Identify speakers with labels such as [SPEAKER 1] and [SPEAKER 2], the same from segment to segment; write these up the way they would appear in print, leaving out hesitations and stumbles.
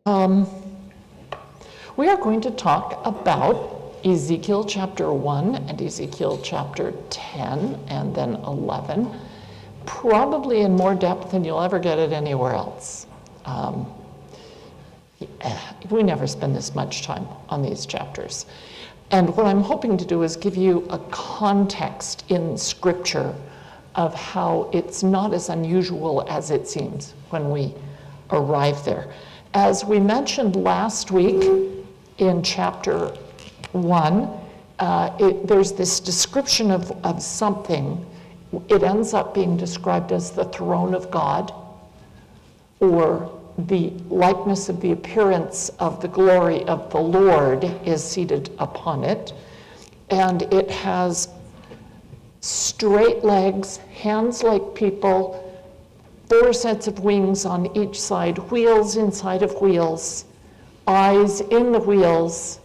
[SPEAKER 1] We are going to talk about Ezekiel chapter 1 and Ezekiel chapter 10 and then 11, probably in more depth than you'll ever get it anywhere else. We never spend this much time on these chapters. And what I'm hoping to do is give you a context in Scripture of how it's not as unusual as it seems when we arrive there. As we mentioned last week in chapter 1, there's this description of something. It ends up being described as the throne of God, or the likeness of the appearance of the glory of the Lord is seated upon it. And it has straight legs, hands like people, 4 sets of wings on each side, wheels inside of wheels, eyes in the wheels,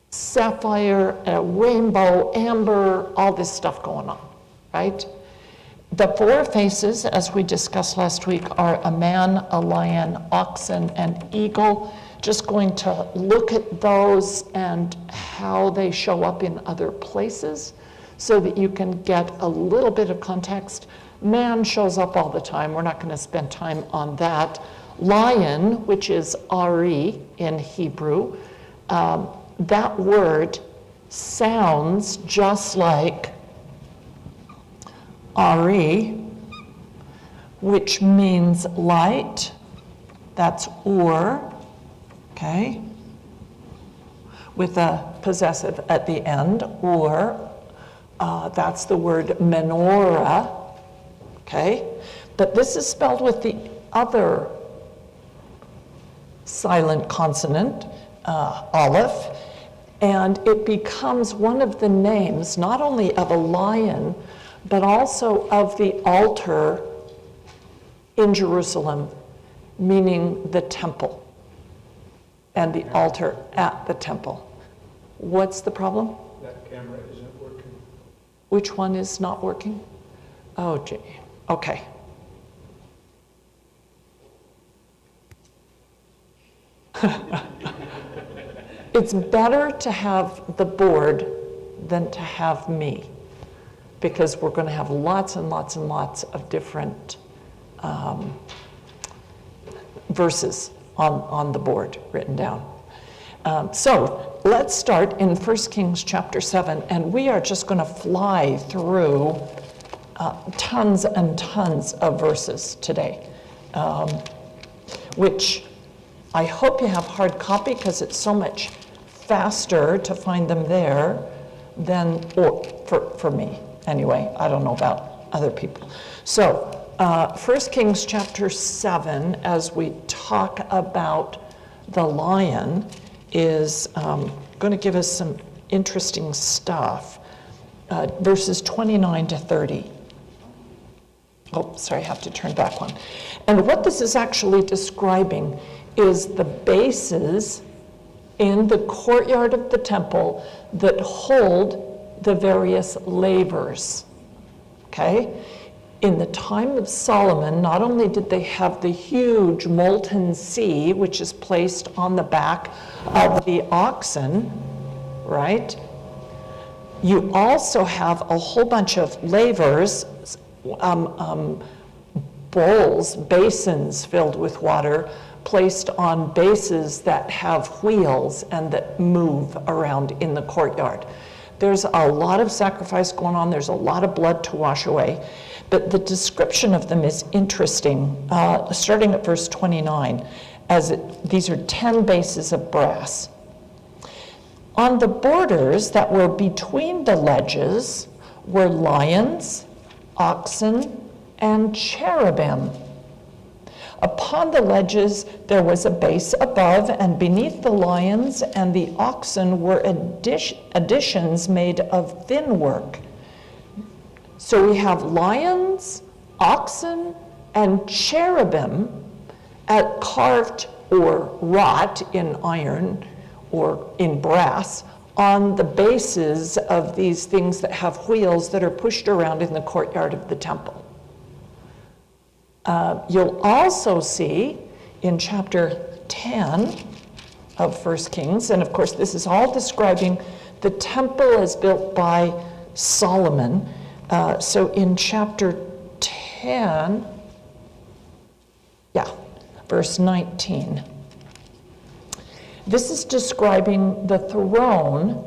[SPEAKER 1] sapphire, rainbow, amber, all this stuff going on, right? The 4 faces, as we discussed last week, are a man, a lion, oxen, and eagle. Just going to look at those and how they show up in other places so that you can get a little bit of context. Man shows up all the time. We're not going to spend time on that. Lion, which is Ari in Hebrew, that word sounds just like Ari, which means light. That's or, okay, with a possessive at the end, or that's the word menorah, okay? But this is spelled with the other silent consonant, aleph, and it becomes one of the names, not only of a lion, but also of the altar in Jerusalem, meaning the temple, and the altar at the temple. What's the problem?
[SPEAKER 2] That camera isn't working.
[SPEAKER 1] Which one is not working? Oh, gee. Okay. It's better to have the board than to have me, because we're going to have lots and lots and lots of different verses on the board written down. So let's start in 1 Kings chapter 7, and we are just going to fly through tons and tons of verses today, which I hope you have hard copy, because it's so much faster to find them there than, or for me anyway. I don't know about other people. So 1 Kings chapter 7, as we talk about the lion, is going to give us some interesting stuff. Verses 29 to 30. Oh, sorry, I have to turn back one. And what this is actually describing is the bases in the courtyard of the temple that hold the various lavers, okay? In the time of Solomon, not only did they have the huge molten sea, which is placed on the back of the oxen, right? You also have a whole bunch of lavers, bowls, basins filled with water, placed on bases that have wheels and that move around in the courtyard. There's a lot of sacrifice going on. There's a lot of blood to wash away. But the description of them is interesting, starting at verse 29, these are 10 bases of brass. On the borders that were between the ledges were lions, oxen, and cherubim. Upon the ledges there was a base above, and beneath the lions and the oxen were additions made of thin work. So we have lions, oxen, and cherubim carved or wrought in iron or in brass on the bases of these things that have wheels that are pushed around in the courtyard of the temple. You'll also see in chapter 10 of 1 Kings. And of course, this is all describing the temple as built by Solomon. So in chapter 10, verse 19. This is describing the throne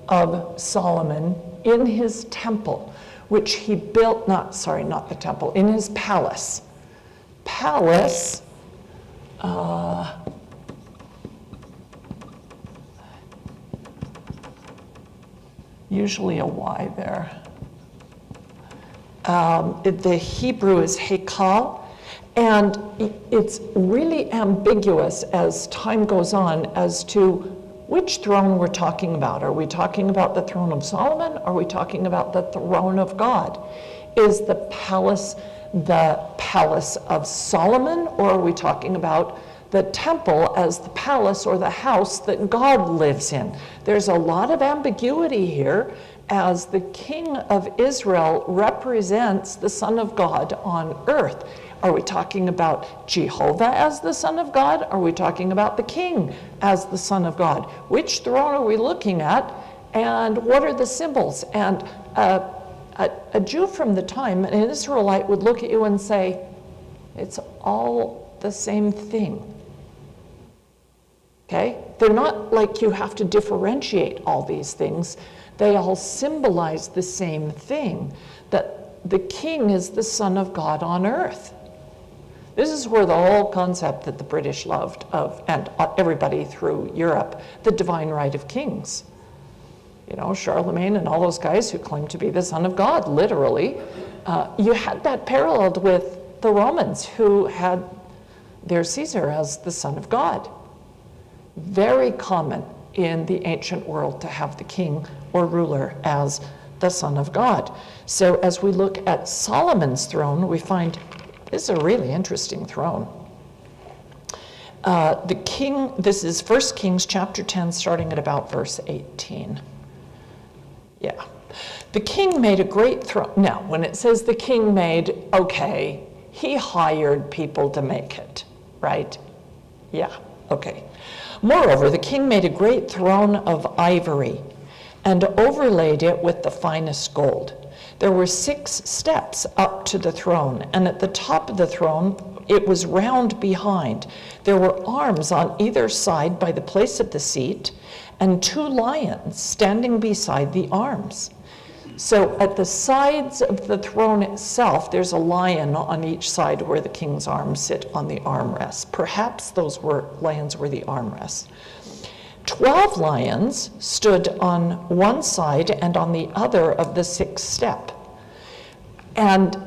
[SPEAKER 1] of Solomon in his temple, which he built, not the temple, in his palace. Palace, usually a Y there. The Hebrew is hekal, and it's really ambiguous as time goes on as to which throne we're talking about. Are we talking about the throne of Solomon? Are we talking about the throne of God? Is the palace of Solomon, or are we talking about the temple as the palace or the house that God lives in? There's a lot of ambiguity here, as the king of Israel represents the Son of God on earth. Are we talking about Jehovah as the Son of God? Are we talking about the king as the Son of God? Which throne are we looking at, and what are the symbols? And a Jew from the time, an Israelite, would look at you and say, it's all the same thing. Okay? They're not like you have to differentiate all these things. They all symbolize the same thing, that the king is the Son of God on earth. This is where the whole concept that the British loved of, and everybody through Europe, the divine right of kings. You know, Charlemagne and all those guys who claimed to be the Son of God, literally. You had that paralleled with the Romans, who had their Caesar as the Son of God. Very common in the ancient world to have the king or ruler as the Son of God. So as we look at Solomon's throne, we find this is a really interesting throne. The king, this is 1 Kings chapter 10, starting at about verse 18. Yeah. The king made a great throne. Now, when it says the king made, okay, he hired people to make it, right? Yeah, okay. Moreover, the king made a great throne of ivory and overlaid it with the finest gold. There were 6 steps up to the throne, and at the top of the throne, it was round behind. There were arms on either side by the place of the seat, and 2 lions standing beside the arms. So at the sides of the throne itself, there's a lion on each side where the king's arms sit on the armrests. Perhaps those lions were the armrests. 12 lions stood on one side and on the other of the 6th step. And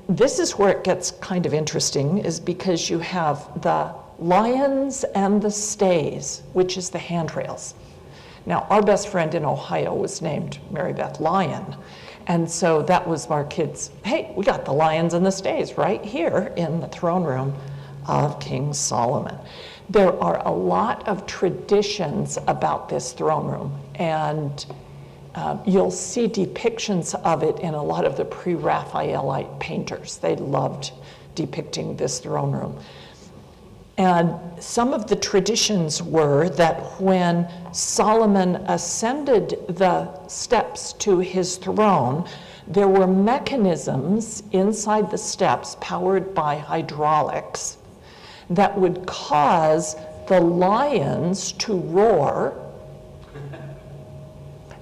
[SPEAKER 1] this is where it gets kind of interesting, is because you have the lions and the stays, which is the handrails. Now, our best friend in Ohio was named Mary Beth Lyon. And so that was our kids, hey, we got the lions and the stays right here in the throne room of King Solomon. There are a lot of traditions about this throne room, and you'll see depictions of it in a lot of the pre-Raphaelite painters. They loved depicting this throne room. And some of the traditions were that when Solomon ascended the steps to his throne, there were mechanisms inside the steps powered by hydraulics that would cause the lions to roar.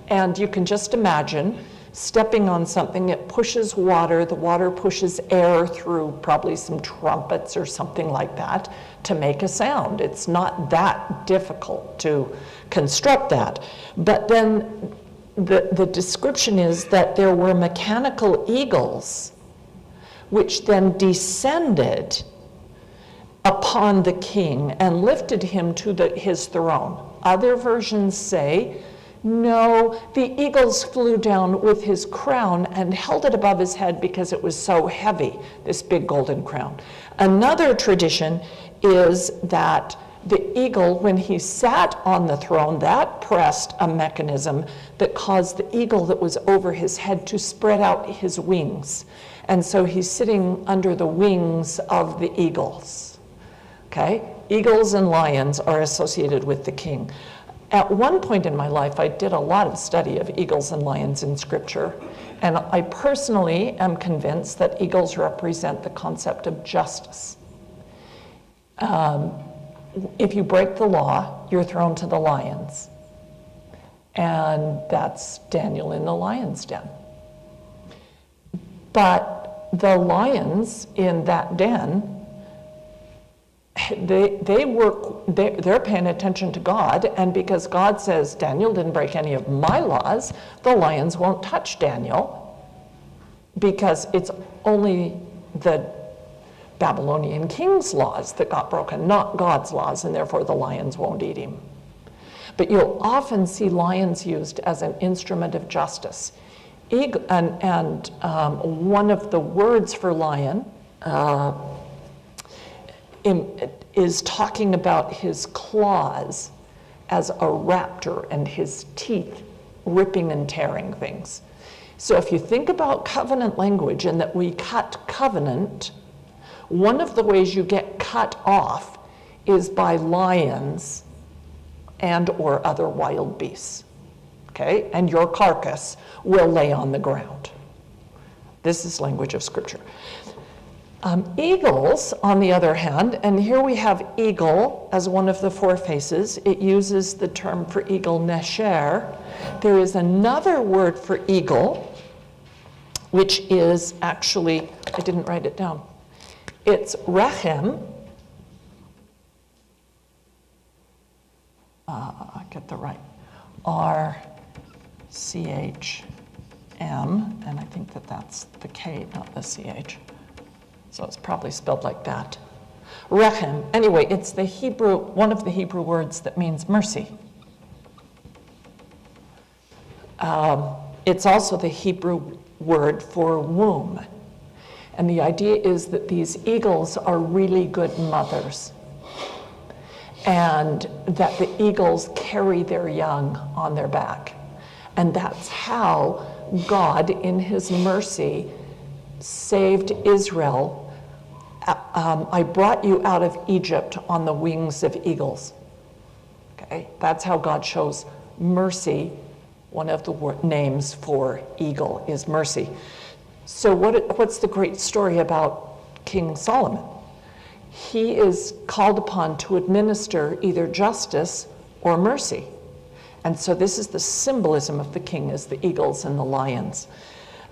[SPEAKER 1] And you can just imagine stepping on something, it pushes water, the water pushes air through probably some trumpets or something like that to make a sound. It's not that difficult to construct that. But then the description is that there were mechanical eagles which then descended upon the king and lifted him to his throne. Other versions say, no, the eagles flew down with his crown and held it above his head because it was so heavy, this big golden crown. Another tradition is that the eagle, when he sat on the throne, that pressed a mechanism that caused the eagle that was over his head to spread out his wings. And so he's sitting under the wings of the eagles. Okay? eagles and lions are associated with the king. At one point in my life, I did a lot of study of eagles and lions in Scripture, and I personally am convinced that eagles represent the concept of justice. If you break the law, you're thrown to the lions. And that's Daniel in the lion's den. But the lions in that den, they're paying attention to God, and because God says Daniel didn't break any of my laws, the lions won't touch Daniel, because it's only the Babylonian king's laws that got broken, not God's laws, and therefore the lions won't eat him. But you'll often see lions used as an instrument of justice. One of the words for lion is talking about his claws as a raptor and his teeth ripping and tearing things. So if you think about covenant language and that we cut covenant, one of the ways you get cut off is by lions and or other wild beasts, okay? And your carcass will lay on the ground. This is language of Scripture. Eagles, on the other hand, and here we have eagle as one of the four faces. It uses the term for eagle, nesher. There is another word for eagle, which is actually, I didn't write it down. It's rechem. I get the right. R-C-H-M, and I think that's the K, not the C-H. So it's probably spelled like that. Rechem. Anyway, it's the Hebrew, one of the Hebrew words that means mercy. It's also the Hebrew word for womb. And the idea is that these eagles are really good mothers, and that the eagles carry their young on their back. And that's how God, in his mercy, saved Israel. I brought you out of Egypt on the wings of eagles. Okay, that's how God shows mercy. One of the names for eagle is mercy. So what's the great story about King Solomon? He is called upon to administer either justice or mercy. And so this is the symbolism of the king, as the eagles and the lions.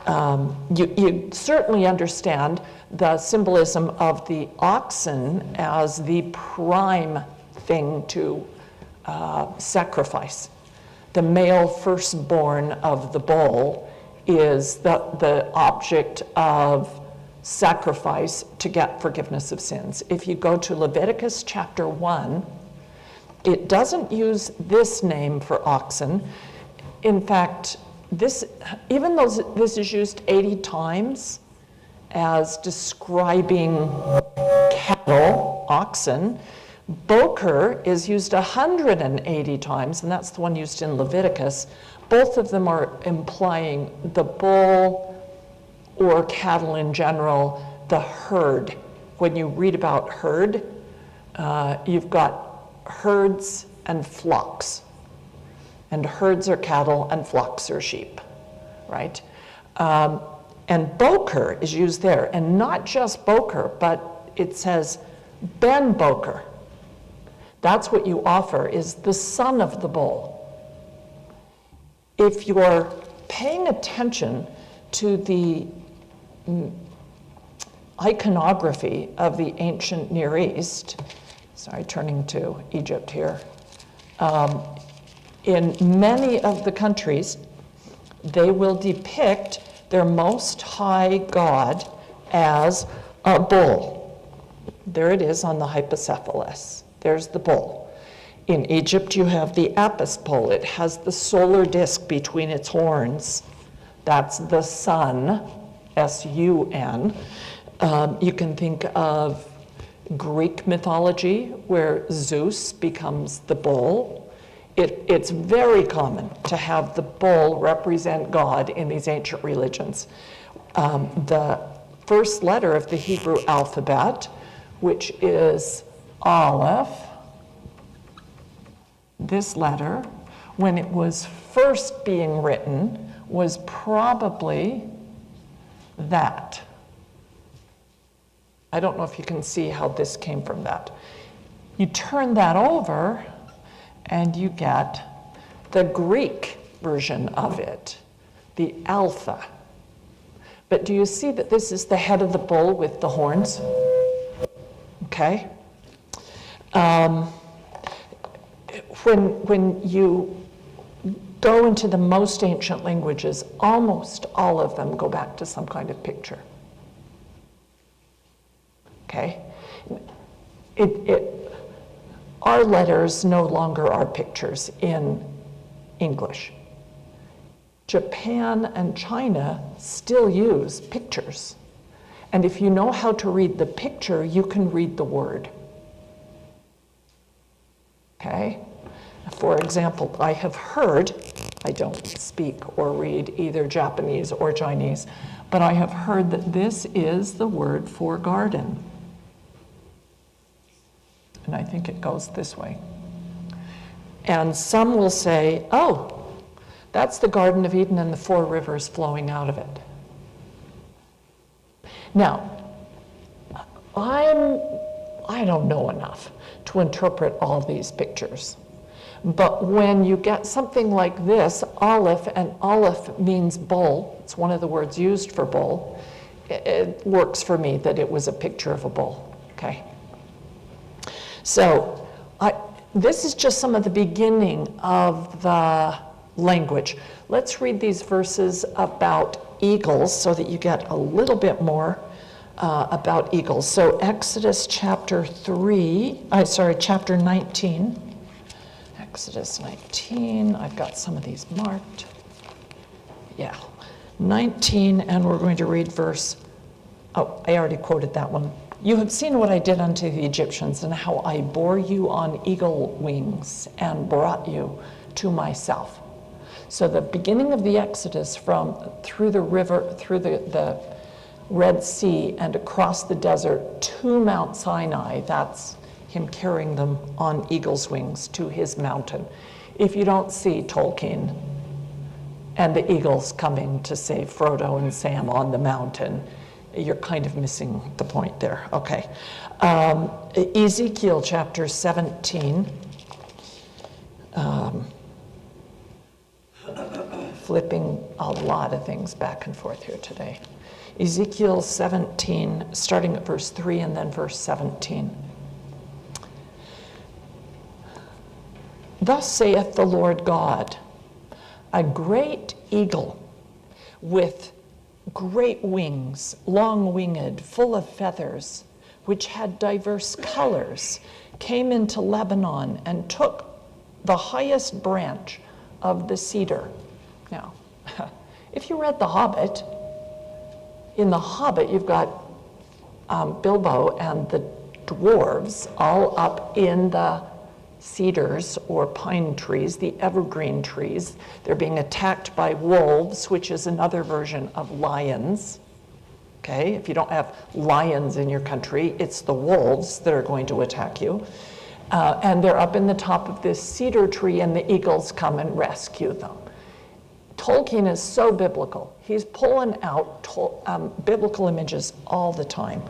[SPEAKER 1] You certainly understand the symbolism of the oxen as the prime thing to sacrifice. The male firstborn of the bull is the object of sacrifice to get forgiveness of sins. If you go to Leviticus chapter 1, it doesn't use this name for oxen. In fact, even though this is used 80 times as describing cattle, oxen, boker is used 180 times, and that's the one used in Leviticus. Both of them are implying the bull or cattle in general, the herd. When you read about herd, you've got herds and flocks. And herds are cattle and flocks are sheep, right? And boker is used there, and not just boker, but it says ben boker. That's what you offer, is the son of the bull. If you're paying attention to the iconography of the ancient Near East, sorry, turning to Egypt here, in many of the countries, they will depict their most high god as a bull. There it is on the hypocephalus. There's the bull. In Egypt, you have the apis bull. It has the solar disk between its horns. That's the sun, S-U-N. You can think of Greek mythology, where Zeus becomes the bull. It's very common to have the bull represent God in these ancient religions. The first letter of the Hebrew alphabet, which is Aleph, this letter, when it was first being written, was probably that. I don't know if you can see how this came from that. You turn that over and you get the Greek version of it, the Alpha. But do you see that this is the head of the bull with the horns? Okay. When you go into the most ancient languages, almost all of them go back to some kind of picture. Okay? Our letters no longer are pictures in English. Japan and China still use pictures. And if you know how to read the picture, you can read the word. Okay? For example, I have heard, I don't speak or read either Japanese or Chinese, but I have heard that this is the word for garden. And I think it goes this way. And some will say, oh, that's the Garden of Eden and the 4 rivers flowing out of it. Now, I don't know enough to interpret all these pictures. But when you get something like this, Aleph, and Aleph means bull, it's one of the words used for bull, it works for me that it was a picture of a bull, okay? So this is just some of the beginning of the language. Let's read these verses about eagles so that you get a little bit more about eagles. So Exodus chapter 19. Exodus 19, I've got some of these marked. Yeah, 19, and we're going to read verse, oh, I already quoted that one. You have seen what I did unto the Egyptians and how I bore you on eagle wings and brought you to myself. So the beginning of the Exodus through the river, through the Red Sea and across the desert to Mount Sinai, that's him carrying them on eagle's wings to his mountain. If you don't see Tolkien and the eagles coming to save Frodo and Sam on the mountain, you're kind of missing the point there. Okay. Ezekiel chapter 17. Flipping a lot of things back and forth here today. Ezekiel 17, starting at verse 3 and then verse 17. Thus saith the Lord God, a great eagle with great wings, long-winged, full of feathers, which had diverse colors, came into Lebanon and took the highest branch of the cedar. Now, if you read The Hobbit, in The Hobbit you've got Bilbo and the dwarves all up in the cedars or pine trees, the evergreen trees. They're being attacked by wolves, which is another version of lions. Okay, if you don't have lions in your country, it's the wolves that are going to attack you. And they're up in the top of this cedar tree and the eagles come and rescue them. Tolkien is so biblical. He's pulling out biblical images all the time.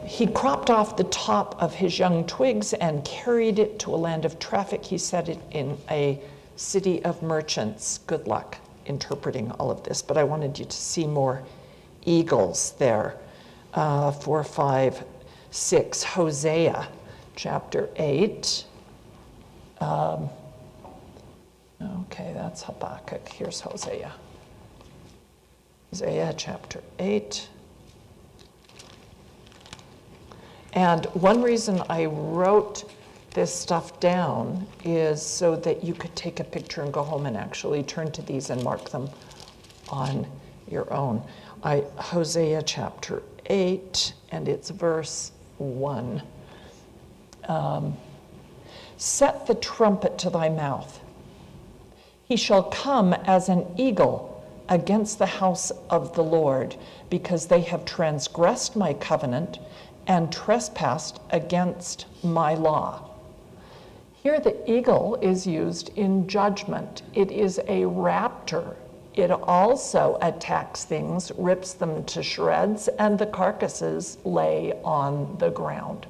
[SPEAKER 1] He cropped off the top of his young twigs and carried it to a land of traffic. He set it in a city of merchants. Good luck interpreting all of this, but I wanted you to see more eagles there. 4, 5, 6, Hosea chapter 8. Okay, that's Habakkuk. Here's Hosea. Hosea chapter 8. And one reason I wrote this stuff down is so that you could take a picture and go home and actually turn to these and mark them on your own. Hosea chapter 8, and it's verse 1. Set the trumpet to thy mouth. He shall come as an eagle against the house of the Lord, because they have transgressed my covenant and trespassed against my law. Here the eagle is used in judgment. It is a raptor. It also attacks things, rips them to shreds, and the carcasses lay on the ground.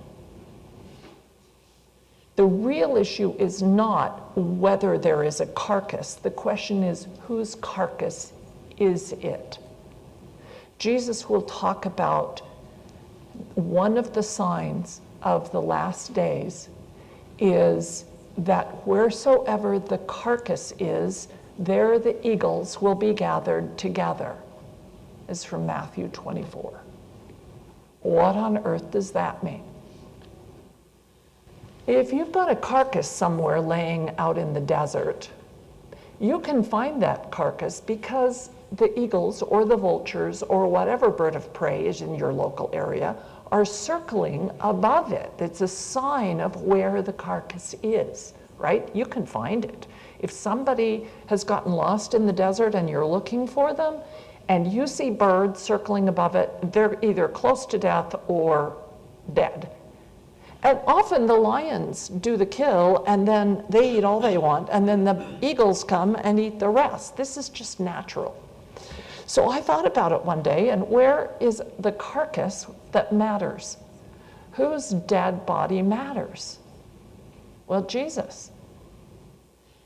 [SPEAKER 1] The real issue is not whether there is a carcass. The question is, whose carcass is it? Jesus will talk about one of the signs of the last days is that wheresoever the carcass is, there the eagles will be gathered together. Is from Matthew 24. What on earth does that mean? If you've got a carcass somewhere laying out in the desert, you can find that carcass because the eagles or the vultures or whatever bird of prey is in your local area are circling above it. It's a sign of where the carcass is, right? You can find it. If somebody has gotten lost in the desert and you're looking for them and you see birds circling above it, they're either close to death or dead. And often the lions do the kill and then they eat all they want and then the eagles come and eat the rest. This is just natural. So I thought about it one day, and where is the carcass that matters? Whose dead body matters? Well, Jesus.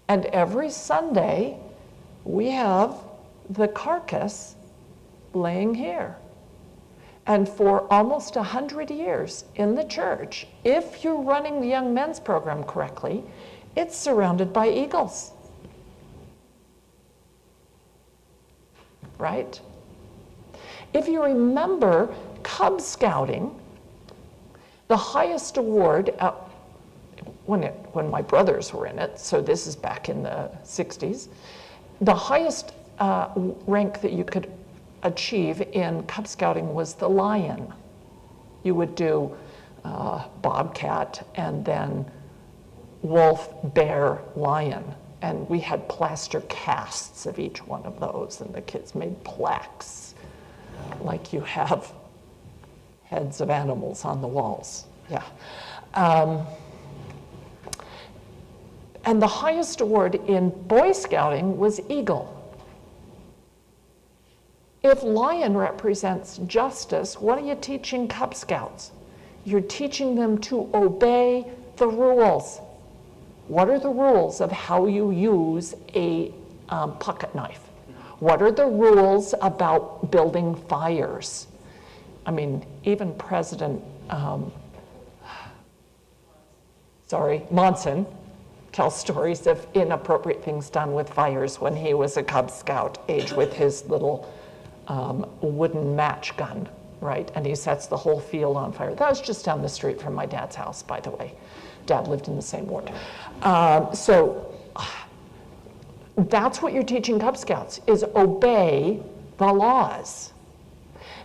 [SPEAKER 1] And every Sunday we have the carcass laying here. And for almost 100 years in the church, if you're running the young men's program correctly, it's surrounded by eagles. Right? If you remember Cub Scouting, the highest award, when my brothers were in it, so this is back in the 60s, the highest rank that you could achieve in Cub Scouting was the lion. You would do bobcat and then wolf, bear, lion. And we had plaster casts of each one of those, and the kids made plaques like you have heads of animals on the walls. Yeah. And the highest award in Boy Scouting was Eagle. If lion represents justice, what are you teaching Cub Scouts? You're teaching them to obey the rules. What are the rules of how you use a pocket knife? What are the rules about building fires? I mean, even President, Monson tells stories of inappropriate things done with fires when he was a Cub Scout age with his little wooden match gun, right? And he sets the whole field on fire. That was just down the street from my dad's house, by the way. Dad lived in the same ward. So that's what you're teaching Cub Scouts, is obey the laws.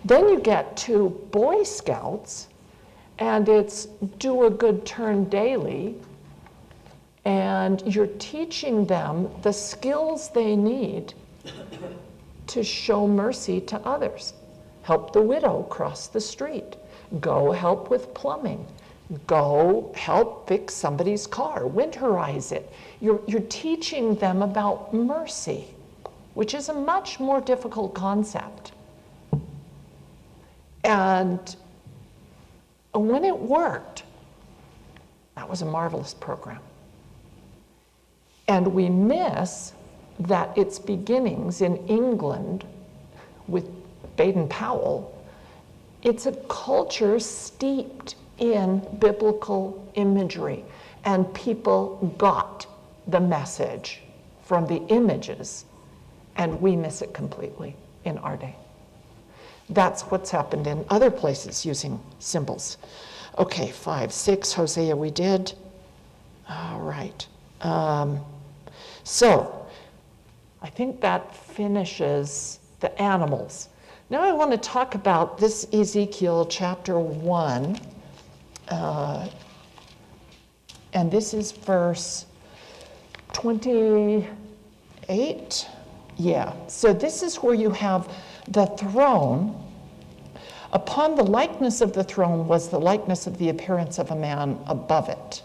[SPEAKER 1] Then you get to Boy Scouts, and it's do a good turn daily, and you're teaching them the skills they need to show mercy to others. Help the widow cross the street. Go help with plumbing. Go help fix somebody's car, winterize it. You're teaching them about mercy, which is a much more difficult concept. And when it worked, that was a marvelous program. And we miss that its beginnings in England with Baden-Powell, it's a culture steeped in biblical imagery, and people got the message from the images, and we miss it completely in our day. That's what's happened in other places using symbols. Okay, 5, 6, Hosea we did. All right. So I think that finishes the animals. Now I want to talk about this Ezekiel chapter 1. And this is verse 28.
[SPEAKER 3] Yeah, so this is where you have the throne. Upon the likeness of the throne was the likeness of the appearance of a man above it.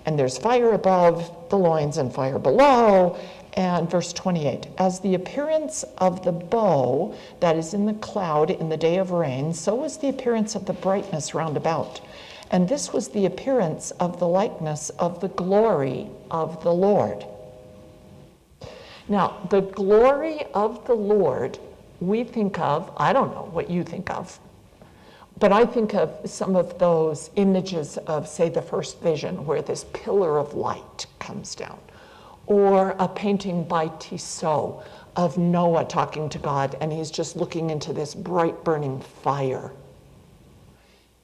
[SPEAKER 3] And there's fire above the loins and fire below. And verse 28, as the appearance of the bow that is in the cloud in the day of rain, so was the appearance of the brightness round about. And this was the appearance of the likeness of the glory of the Lord. Now, the glory of the Lord, we think of, I don't know what you think of, but I think of some of those images of, say, the first vision, where this pillar of light comes down, or a painting by Tissot of Noah talking to God, and he's just looking into this bright burning fire.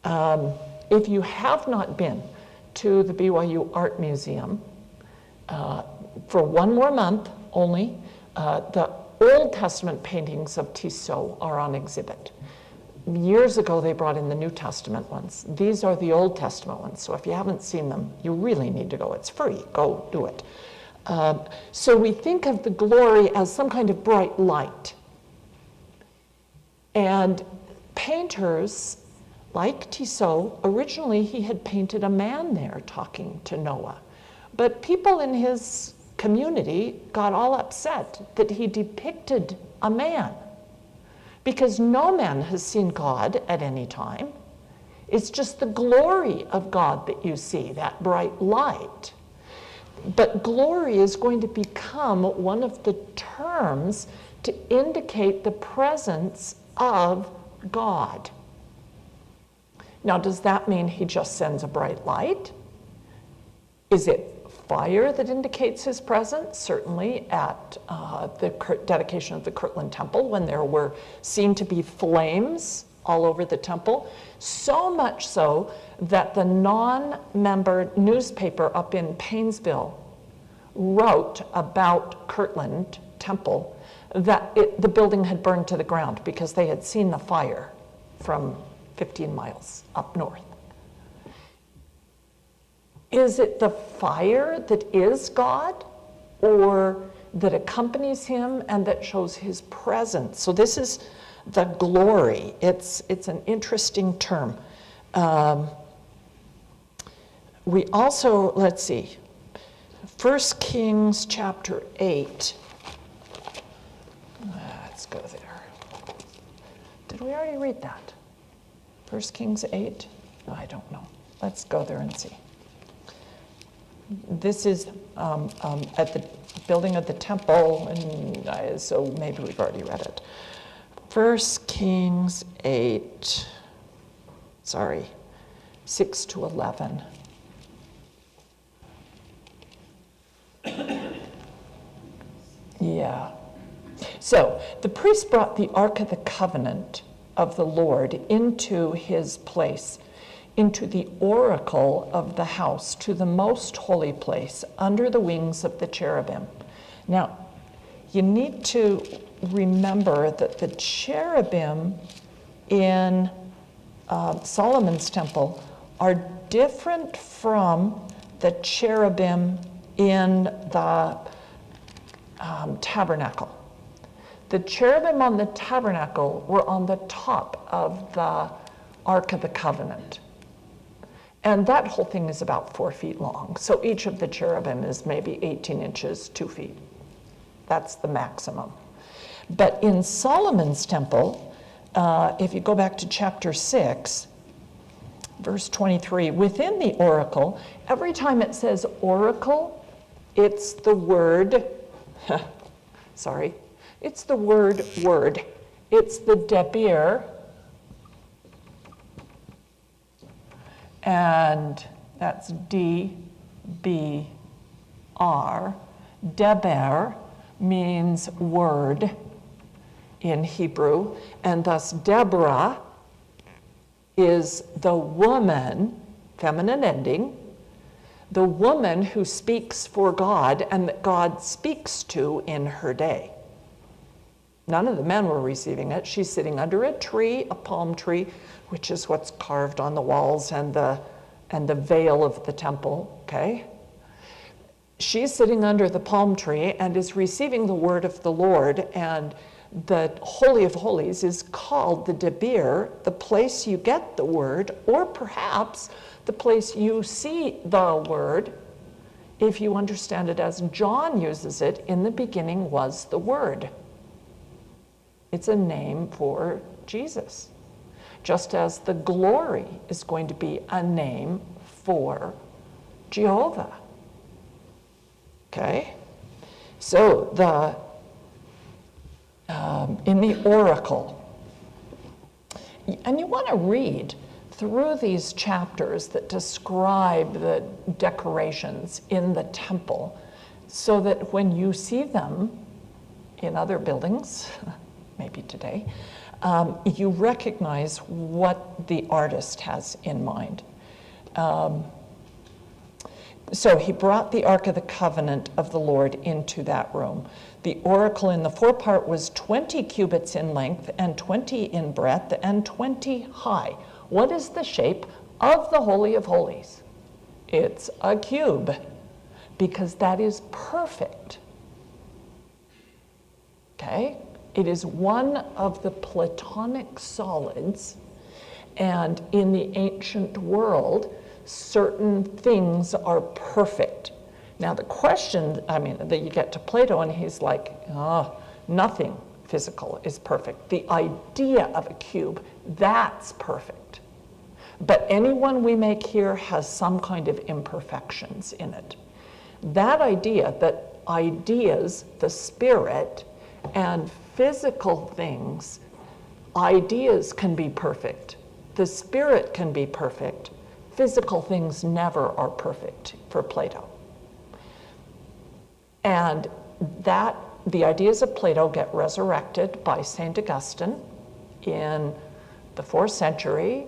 [SPEAKER 3] If you have not been to the BYU Art Museum, for one more month only, the Old Testament paintings of Tissot are on exhibit. Years ago, they brought in the New Testament ones. These are the Old Testament ones, so if you haven't seen them, you really need to go. It's free. Go do it. So we think of the glory as some kind of bright light. And painters like Tissot, originally he had painted a man there talking to Noah. But people in his community got all upset that he depicted a man, because no man has seen God at any time. It's just the glory of God that you see, that bright light. But glory is going to become one of the terms to indicate the presence of God. Now, does that mean he just sends a bright light? Is it fire that indicates his presence? Certainly at the dedication of the Kirtland Temple, when there were seen to be flames all over the temple, so much so that the non-member newspaper up in Painesville wrote about Kirtland Temple that the building had burned to the ground because they had seen the fire from 15 miles up north. Is it the fire that is God, or that accompanies him and that shows his presence? So this is the glory. It's an interesting term. We also, let's see, 1 Kings chapter 8. Let's go there. Did we already read that? 1 Kings 8? I don't know. Let's go there and see. This is at the building of the temple, and so maybe we've already read it. 1 Kings 8, 6 to 11. Yeah. So the priest brought the Ark of the Covenant of the Lord into his place, into the oracle of the house, to the most holy place, under the wings of the cherubim. Now, you need to remember that the cherubim in Solomon's temple are different from the cherubim in the tabernacle. The cherubim on the tabernacle were on the top of the Ark of the Covenant. And that whole thing is about 4 feet long. So each of the cherubim is maybe 18 inches, 2 feet. That's the maximum. But in Solomon's temple, if you go back to chapter 6, verse 23, within the oracle, every time it says oracle, it's the word, it's the word. It's the debir, and that's D-B-R. Deber means word in Hebrew, and thus Deborah is the woman, feminine ending, the woman who speaks for God and that God speaks to in her day. None of the men were receiving it. She's sitting under a tree, a palm tree, which is what's carved on the walls and the veil of the temple, okay?
[SPEAKER 1] she's sitting under the palm tree and is receiving the word of the Lord, and the Holy of Holies is called the Debir, the place you get the word, or perhaps the place you see the word, if you understand it as John uses it. In the beginning was the Word. It's a name for Jesus, just as the glory is going to be a name for Jehovah. Okay? So in the oracle, and you want to read through these chapters that describe the decorations in the temple, so that when you see them in other buildings, maybe today, you recognize what the artist has in mind. So he brought the Ark of the Covenant of the Lord into that room. The oracle in the forepart was 20 cubits in length and 20 in breadth and 20 high. What is the shape of the Holy of Holies? It's a cube, because that is perfect. Okay? It is one of the Platonic solids, and in the ancient world, certain things are perfect. Now the question, that you get to Plato and he's like, nothing physical is perfect. The idea of a cube, that's perfect. But any one we make here has some kind of imperfections in it. That idea, that ideas, the spirit, and physical things, ideas can be perfect. The spirit can be perfect. Physical things never are perfect for Plato. And the ideas of Plato get resurrected by St. Augustine in the 4th century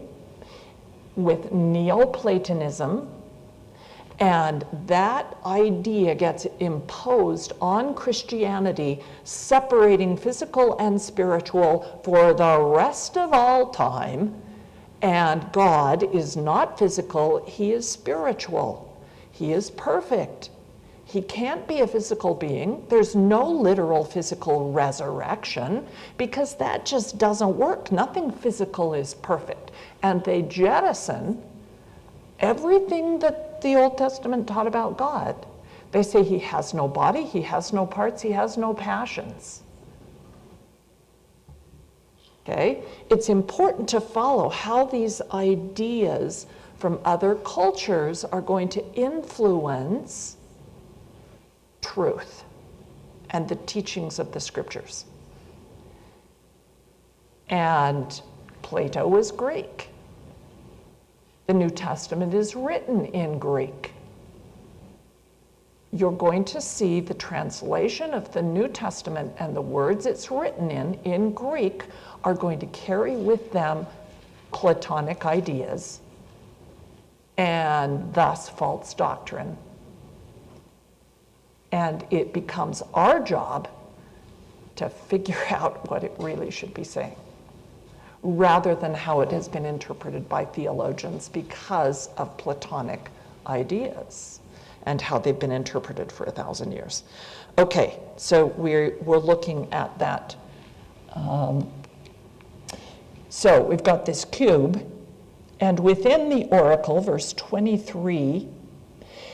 [SPEAKER 1] with Neoplatonism, and that idea gets imposed on Christianity, separating physical and spiritual for the rest of all time. And God is not physical, he is spiritual. He is perfect. He can't be a physical being. There's no literal physical resurrection, because that just doesn't work. Nothing physical is perfect. And they jettison everything that the Old Testament taught about God. They say he has no body, he has no parts, he has no passions. Okay? It's important to follow how these ideas from other cultures are going to influence truth and the teachings of the scriptures. And Plato was Greek. The New Testament is written in Greek. You're going to see the translation of the New Testament and the words it's written in Greek are going to carry with them Platonic ideas and thus false doctrine. And it becomes our job to figure out what it really should be saying, rather than how it has been interpreted by theologians because of Platonic ideas and how they've been interpreted for 1,000 years. Okay, so we're looking at that. So we've got this cube, and within the oracle, verse 23,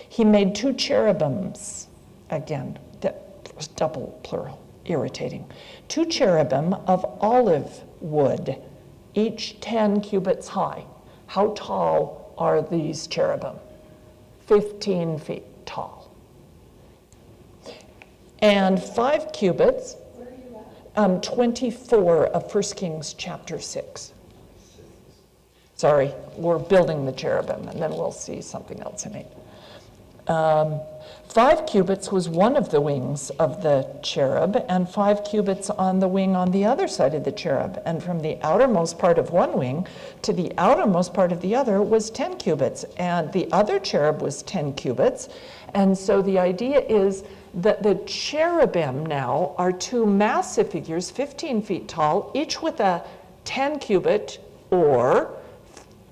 [SPEAKER 1] he made 2 cherubims. Again, that was double plural, irritating. 2 cherubim of olive wood, each 10 cubits high. How tall are these cherubim? 15 feet tall. And 5 cubits, 24 of 1 Kings chapter 6. Sorry, we're building the cherubim, and then we'll see something else in 8. 5 cubits was one of the wings of the cherub, and 5 cubits on the wing on the other side of the cherub. And from the outermost part of one wing to the outermost part of the other was 10 cubits, and the other cherub was 10 cubits. And so the idea is that the cherubim now are 2 massive figures, 15 feet tall, each with a 10 cubit or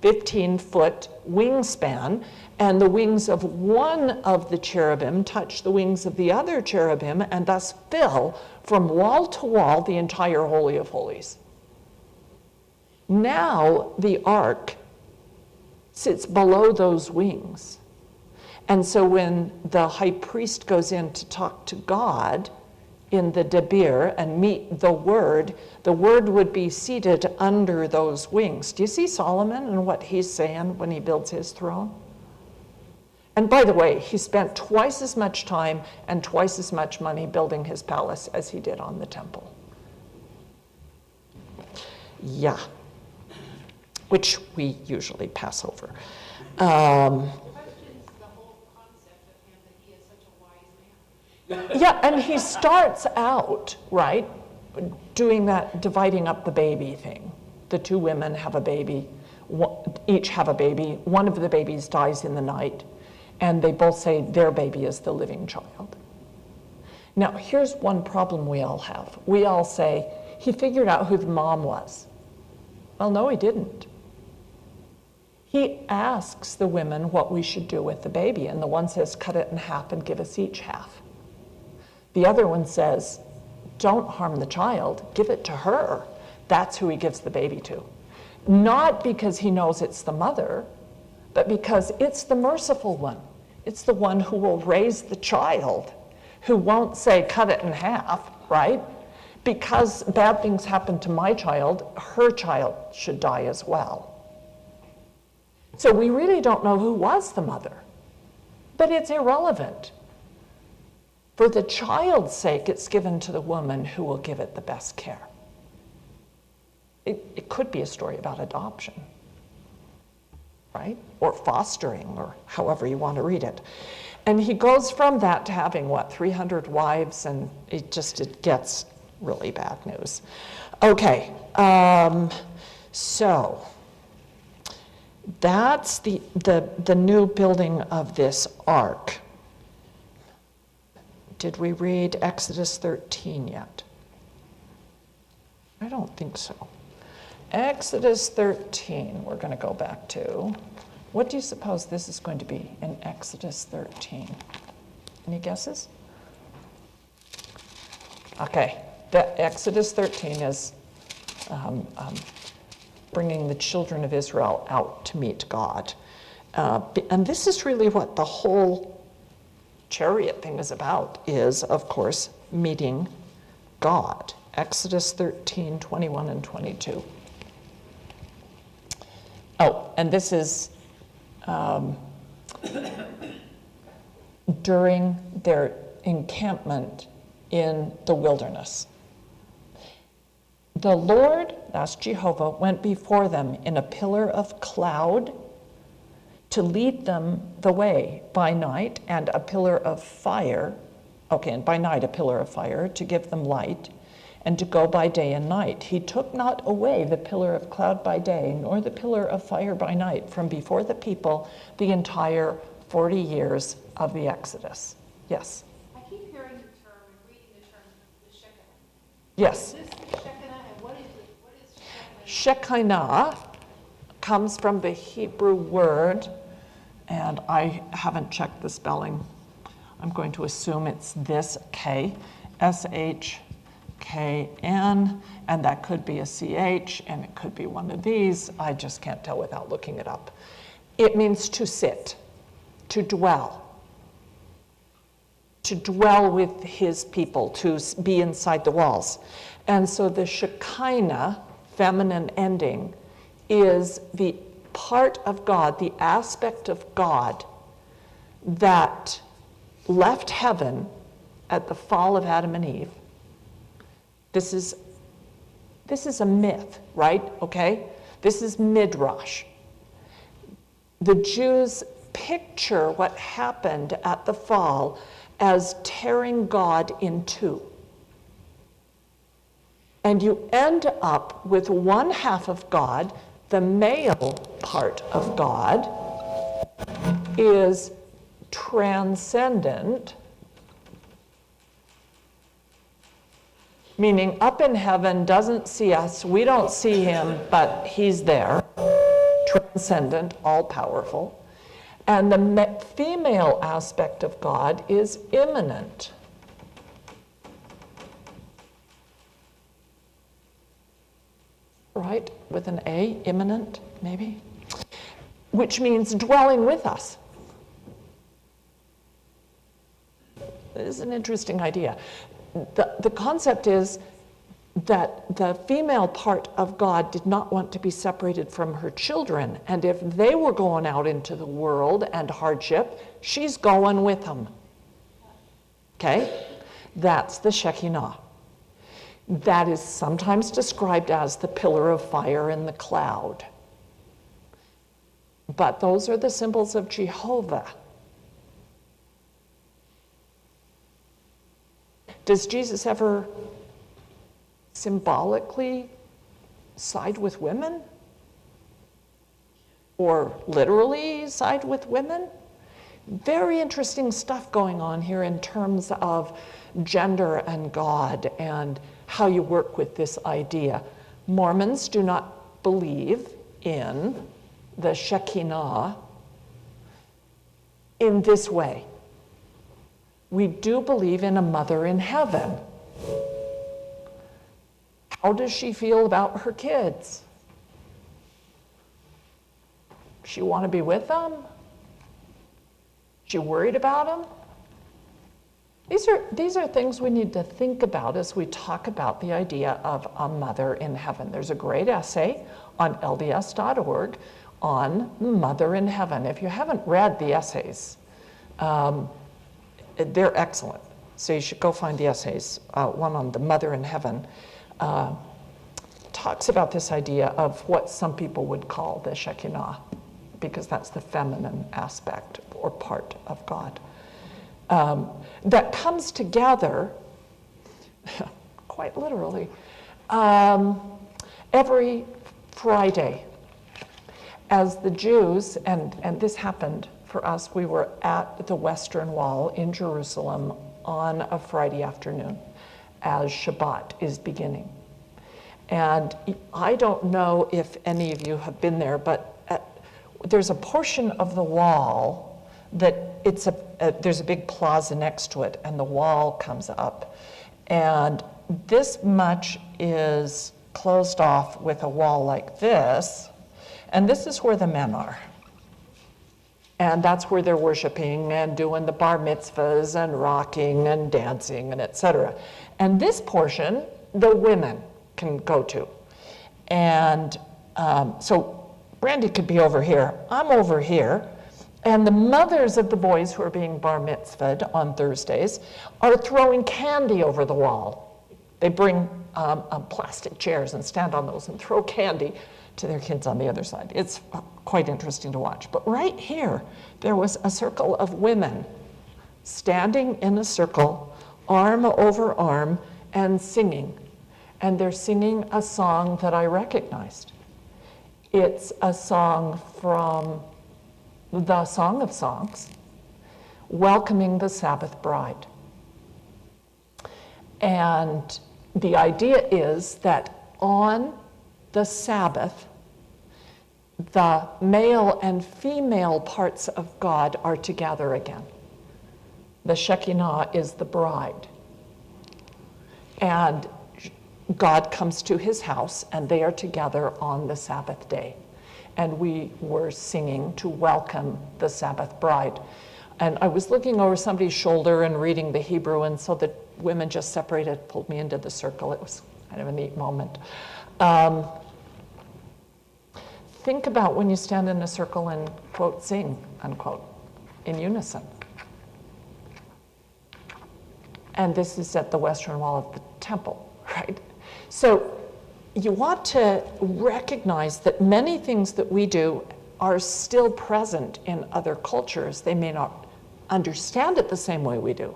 [SPEAKER 1] 15-foot wingspan, and the wings of one of the cherubim touch the wings of the other cherubim and thus fill from wall to wall the entire Holy of Holies. Now the ark sits below those wings. And so when the high priest goes in to talk to God in the Debir and meet the Word would be seated under those wings. Do you see Solomon and what he's saying when he builds his throne? And by the way, he spent twice as much time and twice as much money building his palace as he did on the temple. Yeah, which we usually pass over. Yeah, and he starts out, right, doing that dividing up the baby thing. The two women have a baby, each have a baby. One of the babies dies in the night, and they both say their baby is the living child. Now, here's one problem we all have. We all say, he figured out who the mom was. Well, no, he didn't. He asks the women what we should do with the baby, and the one says, cut it in half and give us each half. The other one says, don't harm the child, give it to her. That's who he gives the baby to. Not because he knows it's the mother, but because it's the merciful one. It's the one who will raise the child, who won't say, cut it in half, right? Because bad things happen to my child, her child should die as well. So we really don't know who was the mother, but it's irrelevant. For the child's sake, it's given to the woman who will give it the best care. It could be a story about adoption, right? Or fostering, or however you want to read it. And he goes from that to having, 300 wives, and it gets really bad news. Okay, so that's the new building of this ark. Did we read Exodus 13 yet? I don't think so. Exodus 13, we're going to go back to. What do you suppose this is going to be in Exodus 13? Any guesses? Okay, Exodus 13 is bringing the children of Israel out to meet God. And this is really what the whole chariot thing is about, is, of course, meeting God. Exodus 13, 21 and 22. Oh, and this is during their encampment in the wilderness. The Lord, that's Jehovah, went before them in a pillar of cloud to lead them the way by night, and a pillar of fire, and by night a pillar of fire to give them light, and to go by day and night. He took not away the pillar of cloud by day, nor the pillar of fire by night from before the people the entire 40 years of the Exodus. Yes?
[SPEAKER 4] I keep hearing the term and reading the term, the Shekinah.
[SPEAKER 1] Yes.
[SPEAKER 4] Is this the Shekinah, and what is it? What is
[SPEAKER 1] Shekinah comes from the Hebrew word, and I haven't checked the spelling. I'm going to assume it's this K, S-H-K-N, and that could be a CH, and it could be one of these. I just can't tell without looking it up. It means to sit, to dwell with his people, to be inside the walls. And so the Shekinah, feminine ending, is the part of God, the aspect of God that left heaven at the fall of Adam and Eve. This is a myth, right? Okay? This is Midrash. The Jews picture what happened at the fall as tearing God in two. And you end up with one half of God, the male part of God, is transcendent, meaning up in heaven, doesn't see us, we don't see him, but he's there. transcendent, all-powerful. And the female aspect of God is immanent. Right? With an A, immanent, maybe? Which means dwelling with us. It is an interesting idea. The concept is that the female part of God did not want to be separated from her children, and if they were going out into the world and hardship, she's going with them. Okay? That's the Shekinah. That is sometimes described as the pillar of fire and the cloud. But those are the symbols of Jehovah. Does Jesus ever symbolically side with women? Or literally side with women? Very interesting stuff going on here in terms of gender and God and how you work with this idea. Mormons do not believe in the Shekinah in this way. We do believe in a mother in heaven. How does she feel about her kids? She want to be with them? She worried about them? These are things we need to think about as we talk about the idea of a mother in heaven. There's a great essay on LDS.org on Mother in Heaven. If you haven't read the essays, they're excellent. So you should go find the essays. One on the Mother in Heaven talks about this idea of what some people would call the Shekinah, because that's the feminine aspect or part of God. That comes together, quite literally, every Friday. As the Jews, and this happened for us, we were at the Western Wall in Jerusalem on a Friday afternoon as Shabbat is beginning. And I don't know if any of you have been there, but there's a portion of the wall that there's a big plaza next to it, and the wall comes up. And this much is closed off with a wall like this, and this is where the men are. And that's where they're worshiping and doing the bar mitzvahs and rocking and dancing and etc. And this portion, the women can go to. And so Brandy could be over here. I'm over here. And the mothers of the boys who are being bar mitzvahed on Thursdays are throwing candy over the wall. They bring plastic chairs and stand on those and throw candy to their kids on the other side. It's quite interesting to watch. But right here, there was a circle of women standing in a circle, arm over arm, and singing. And they're singing a song that I recognized. It's a song from the Song of Songs, welcoming the Sabbath bride. And the idea is that on the Sabbath, the male and female parts of God are together again. The Shekinah is the bride. And God comes to his house, and they are together on the Sabbath day. And we were singing to welcome the Sabbath bride. And I was looking over somebody's shoulder and reading the Hebrew, and so the women just separated, pulled me into the circle. It was kind of a neat moment. Think about when you stand in a circle and, quote, sing, unquote, in unison. And this is at the western wall of the temple, right? So you want to recognize that many things that we do are still present in other cultures. They may not understand it the same way we do,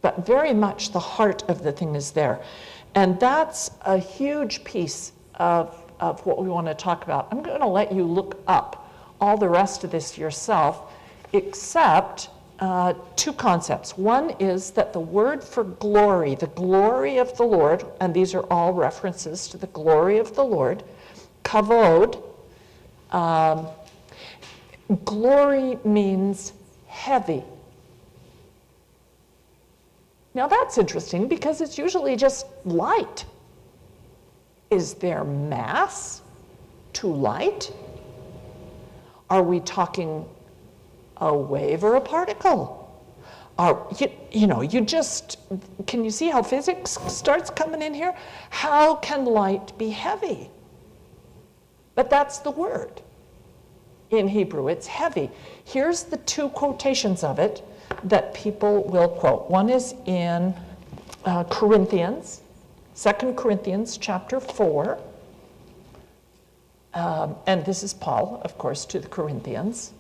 [SPEAKER 1] but very much the heart of the thing is there. And that's a huge piece of what we want to talk about. I'm going to let you look up all the rest of this yourself, except two concepts. One is that the word for glory, the glory of the Lord, and these are all references to the glory of the Lord, kavod,
[SPEAKER 3] Glory means heavy. Now that's interesting because it's usually just light. Is there mass to light? Are we talking a wave or a particle? Can you see how physics starts coming in here? How can light be heavy? But that's the word. In Hebrew, it's heavy. Here's the two quotations of it that people will quote. One is in Corinthians, 2 Corinthians chapter 4. And this is Paul, of course, to the Corinthians.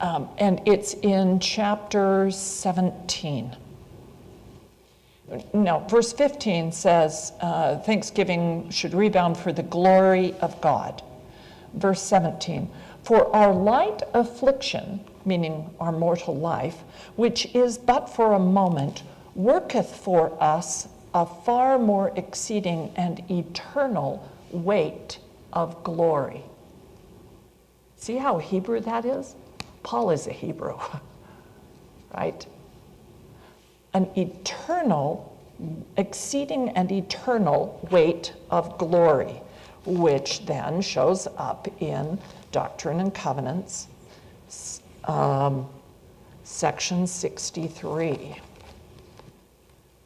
[SPEAKER 3] And it's in chapter 17. Now, verse 15 says, thanksgiving should rebound for the glory of God. Verse 17, for our light affliction, meaning our mortal life, which is but for a moment, worketh for us a far more exceeding and eternal weight of glory. See how Hebrew that is? Paul is a Hebrew, right? An eternal, exceeding and eternal weight of glory, which then shows up in Doctrine and Covenants, section 63.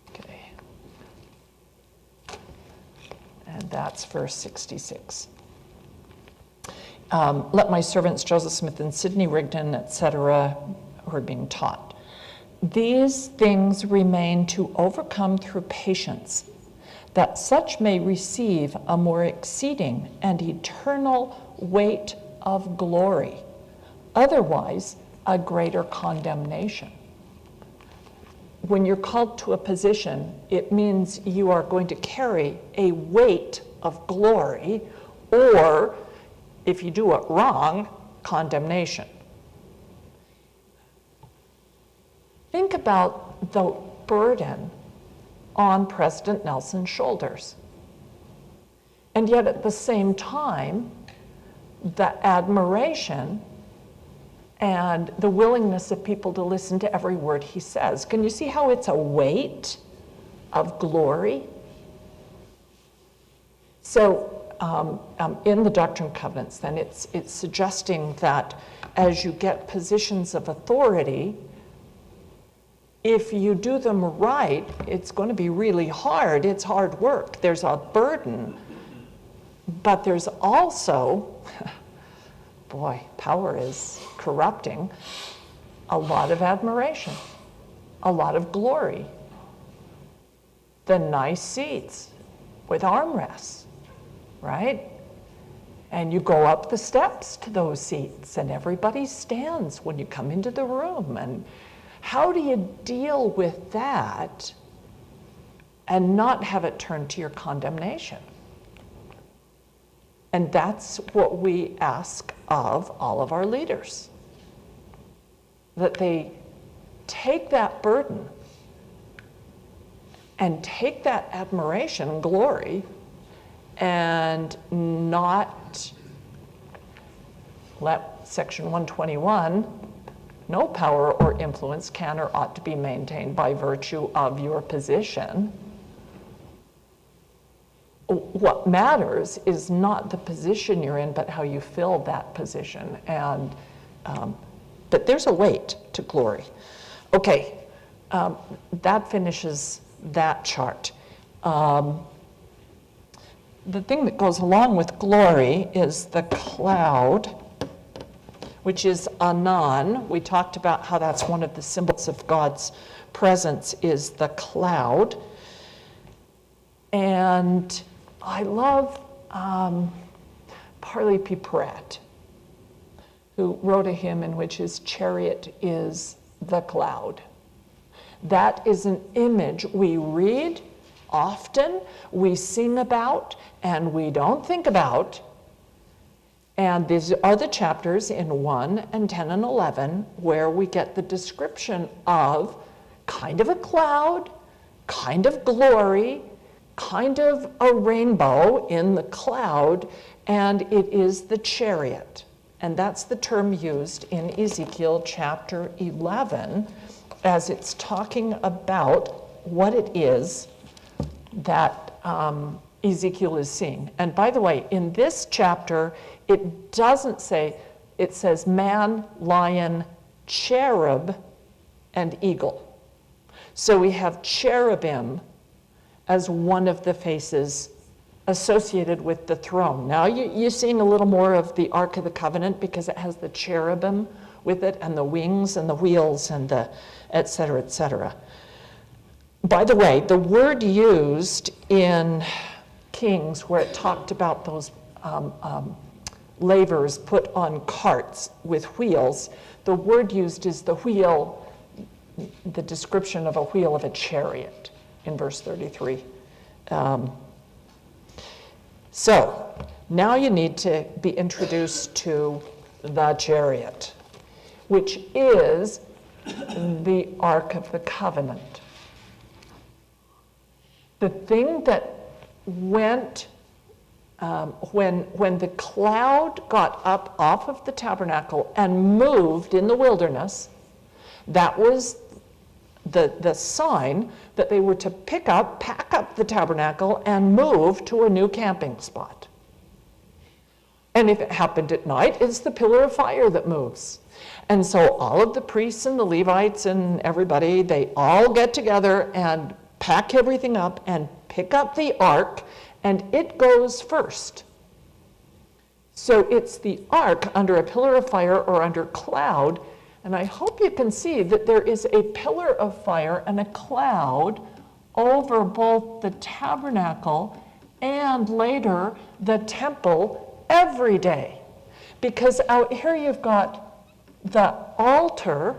[SPEAKER 3] Okay. And that's verse 66. Let my servants Joseph Smith and Sidney Rigdon, etc., who are being taught. These things remain to overcome through patience, that such may receive a more exceeding and eternal weight of glory, otherwise a greater condemnation. When you're called to a position, it means you are going to carry a weight of glory, or if you do it wrong, condemnation. Think about the burden on President Nelson's shoulders. And yet at the same time, the admiration and the willingness of people to listen to every word he says. Can you see how it's a weight of glory? So in the Doctrine and Covenants, then it's suggesting that as you get positions of authority, if you do them right, it's going to be really hard. It's hard work. There's a burden, but there's also, boy, power is corrupting, a lot of admiration, a lot of glory, the nice seats with armrests, right? And you go up the steps to those seats and everybody stands when you come into the room. And how do you deal with that and not have it turn to your condemnation? And that's what we ask of all of our leaders, that they take that burden and take that admiration and glory and not let Section 121, no power or influence can or ought to be maintained by virtue of your position. What matters is not the position you're in, but how you fill that position. And but there's a weight to glory. Okay, that finishes that chart. The thing that goes along with glory is the cloud, which is Anan. We talked about how that's one of the symbols of God's presence, is the cloud. And I love Parley P. Pratt, who wrote a hymn in which his chariot is the cloud. That is an image we read often, we sing about, and we don't think about. And these are the chapters in 1 and 10 and 11 where we get the description of kind of a cloud, kind of glory, kind of a rainbow in the cloud, and it is the chariot. And that's the term used in Ezekiel chapter 11 as it's talking about what it is that Ezekiel is seeing. And by the way, in this chapter, it doesn't say, it says man, lion, cherub, and eagle. So we have cherubim as one of the faces associated with the throne. Now you're seeing a little more of the Ark of the Covenant because it has the cherubim with it and the wings and the wheels and the et cetera, et cetera. By the way, the word used in Kings where it talked about those lavers put on carts with wheels, the word used is the wheel, the description of a wheel of a chariot in verse 33. So now you need to be introduced to the chariot, which is the Ark of the Covenant. The thing that went, when the cloud got up off of the tabernacle and moved in the wilderness, that was the sign that they were to pack up the tabernacle and move to a new camping spot. And if it happened at night, it's the pillar of fire that moves. And so all of the priests and the Levites and everybody, they all get together and pack everything up and pick up the ark, and it goes first. So it's the ark under a pillar of fire or under cloud. And I hope you can see that there is a pillar of fire and a cloud over both the tabernacle and later the temple every day. Because out here you've got the altar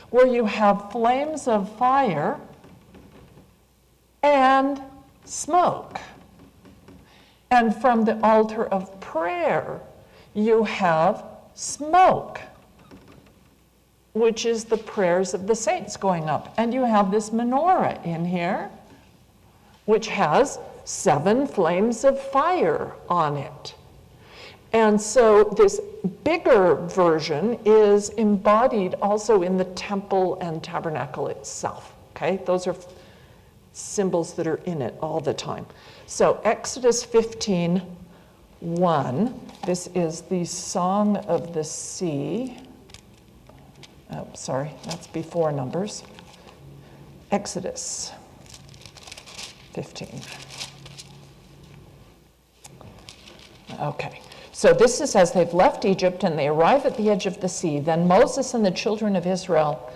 [SPEAKER 3] where you have flames of fire and smoke. And from the altar of prayer, you have smoke, which is the prayers of the saints going up. And you have this menorah in here, which has 7 flames of fire on it. And so this bigger version is embodied also in the temple and tabernacle itself, okay? Those are symbols that are in it all the time. So Exodus 15:1, this is the Song of the Sea. Oh, sorry, that's before Numbers. Exodus 15. Okay, so this is as they've left Egypt and they arrive at the edge of the sea. Then Moses and the children of Israel,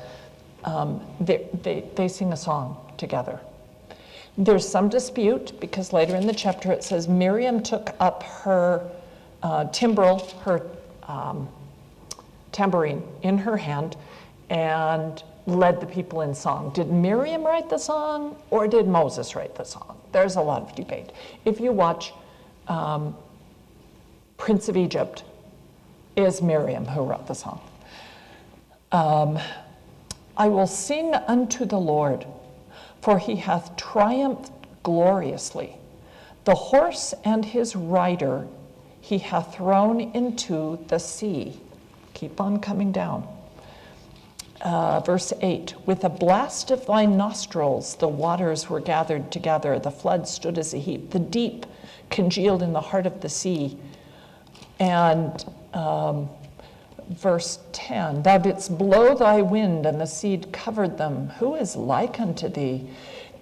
[SPEAKER 3] they sing a song together. There's some dispute because later in the chapter it says Miriam took up her timbrel, her tambourine in her hand and led the people in song. Did Miriam write the song or did Moses write the song? There's a lot of debate. If you watch Prince of Egypt, is Miriam who wrote the song. I will sing unto the Lord, for he hath triumphed gloriously. The horse and his rider he hath thrown into the sea. Keep on coming down. Verse 8, with a blast of thy nostrils the waters were gathered together, the flood stood as a heap, the deep congealed in the heart of the sea. And verse 10, thou didst blow thy wind and the sea covered them. Who is like unto thee?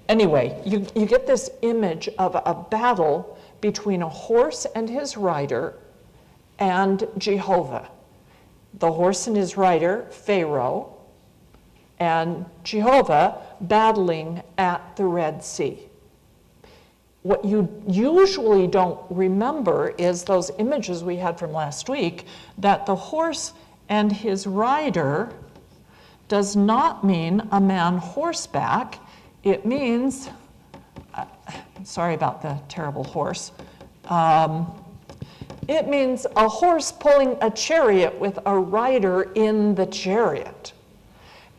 [SPEAKER 3] Anyway, you get this image of a battle between a horse and his rider and Jehovah. The horse and his rider, Pharaoh, and Jehovah battling at the Red Sea. What you usually don't remember is those images we had from last week, that the horse and his rider does not mean a man horseback. It means, sorry about the terrible horse, it means a horse pulling a chariot with a rider in the chariot.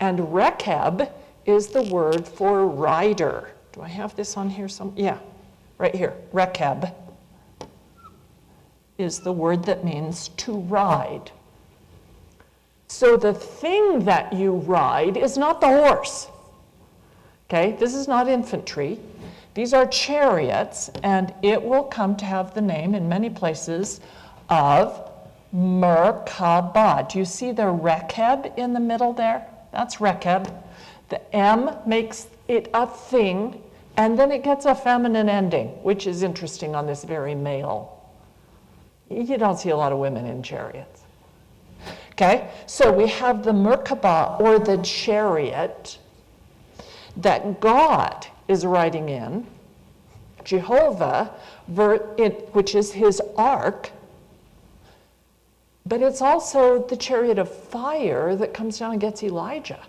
[SPEAKER 3] And rekeb is the word for rider. Do I have this on here? Yeah, right here, rekeb.
[SPEAKER 1] is the word that means to ride. So the thing that you ride is not the horse. Okay, this is not infantry. These are chariots, and it will come to have the name in many places of Merkabah. Do you see the Rekeb in the middle there? That's Rekeb. The M makes it a thing, and then it gets a feminine ending, which is interesting on this very male. You don't see a lot of women in chariots. Okay, so we have the Merkabah, or the chariot, that God is riding in, Jehovah, which is his ark, but it's also the chariot of fire that comes down and gets Elijah.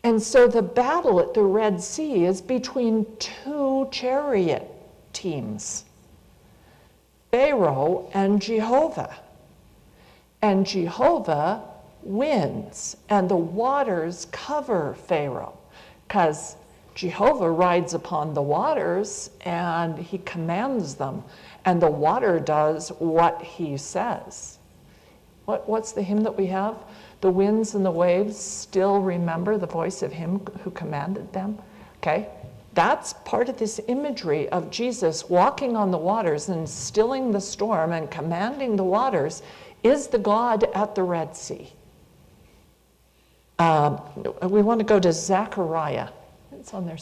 [SPEAKER 1] And so the battle at the Red Sea is between two chariot teams, Pharaoh and Jehovah. And Jehovah wins, and the waters cover Pharaoh, because Jehovah rides upon the waters and he commands them, and the water does what he says. What's the hymn that we have? The winds and the waves still remember the voice of him who commanded them. Okay, that's part of this imagery of Jesus walking on the waters and stilling the storm and commanding the waters is the God at the Red Sea. We want to go to Zechariah. It's on there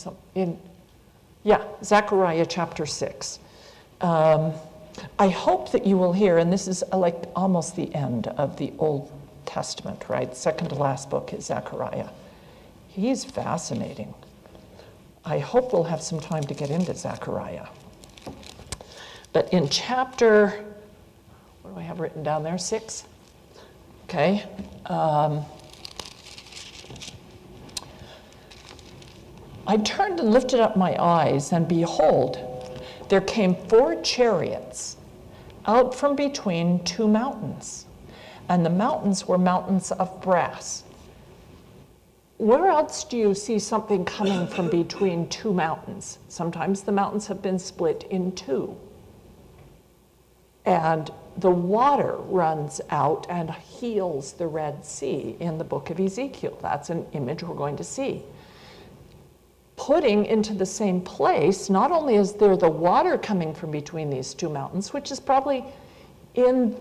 [SPEAKER 1] Zechariah chapter 6. I hope that you will hear, and this is like almost the end of the Old Testament, right? Second to last book is Zechariah. He's fascinating. I hope we'll have some time to get into Zechariah. But in chapter, what do I have written down there? 6? Okay. I turned and lifted up my eyes, and behold, there came 4 chariots out from between 2 mountains, and the mountains were mountains of brass. Where else do you see something coming from between 2 mountains? Sometimes the mountains have been split in 2. And the water runs out and heals the Red Sea in the book of Ezekiel. That's an image we're going to see. Putting into the same place, not only is there the water coming from between these 2 mountains, which is probably in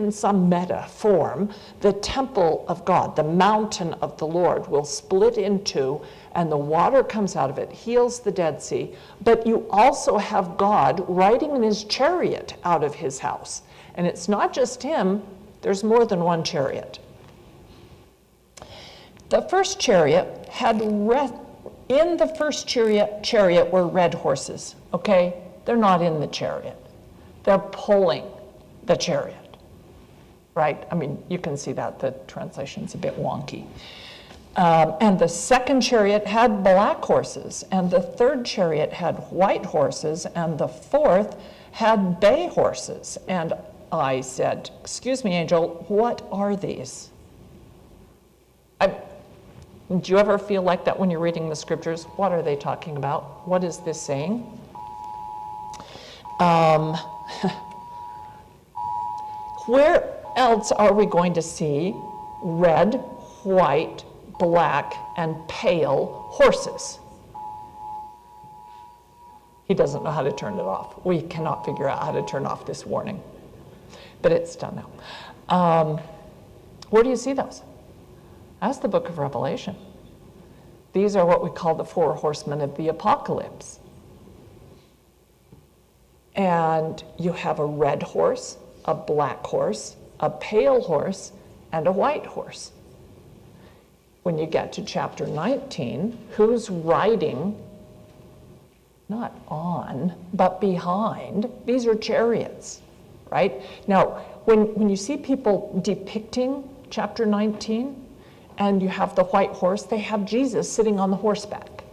[SPEAKER 1] some meta form, the temple of God, the mountain of the Lord, will split in 2, and the water comes out of it, heals the Dead Sea, but you also have God riding in his chariot out of his house. And it's not just him, there's more than one chariot. The first chariot had in the first chariot were red horses, okay? They're not in the chariot. They're pulling the chariot, right? I mean, you can see that the translation's a bit wonky. And the second chariot had black horses, and the third chariot had white horses, and the fourth had bay horses. And I said, "Excuse me, angel, what are these?" Do you ever feel like that when you're reading the scriptures? What are they talking about? What is this saying? Where else are we going to see red, white, black, and pale horses? He doesn't know how to turn it off. We cannot figure out how to turn off this warning, but it's done now. Where do you see those? That's the book of Revelation. These are what we call the 4 horsemen of the apocalypse. And you have a red horse, a black horse, a pale horse, and a white horse. When you get to chapter 19, who's riding, not on, but behind? These are chariots, right? Now, when you see people depicting chapter 19, and you have the white horse, they have Jesus sitting on the horseback.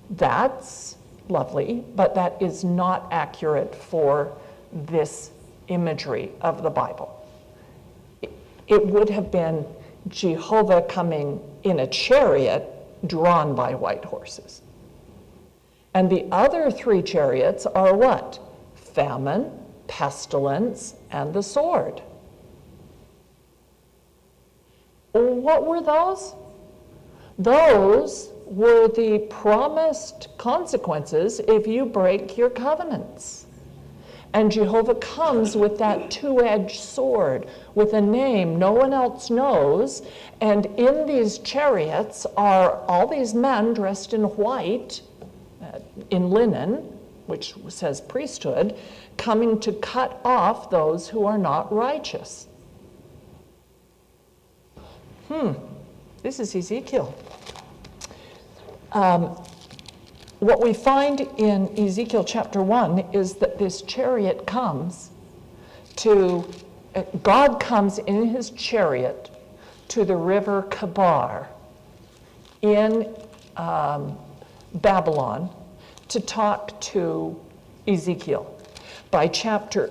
[SPEAKER 1] That's lovely, but that is not accurate for this imagery of the Bible. It would have been Jehovah coming in a chariot drawn by white horses. And the other 3 chariots are what? Famine,
[SPEAKER 3] pestilence, and the sword. What were those? Those were the promised consequences if you break your covenants. And Jehovah comes with that two-edged sword, with a name no one else knows. And in these chariots are all these men dressed in white, in linen, which says priesthood, coming to cut off those who are not righteous. This is Ezekiel. What we find in Ezekiel chapter 1 is that this chariot comes to, God comes in his chariot to the river Kabar in Babylon to talk to Ezekiel. By chapter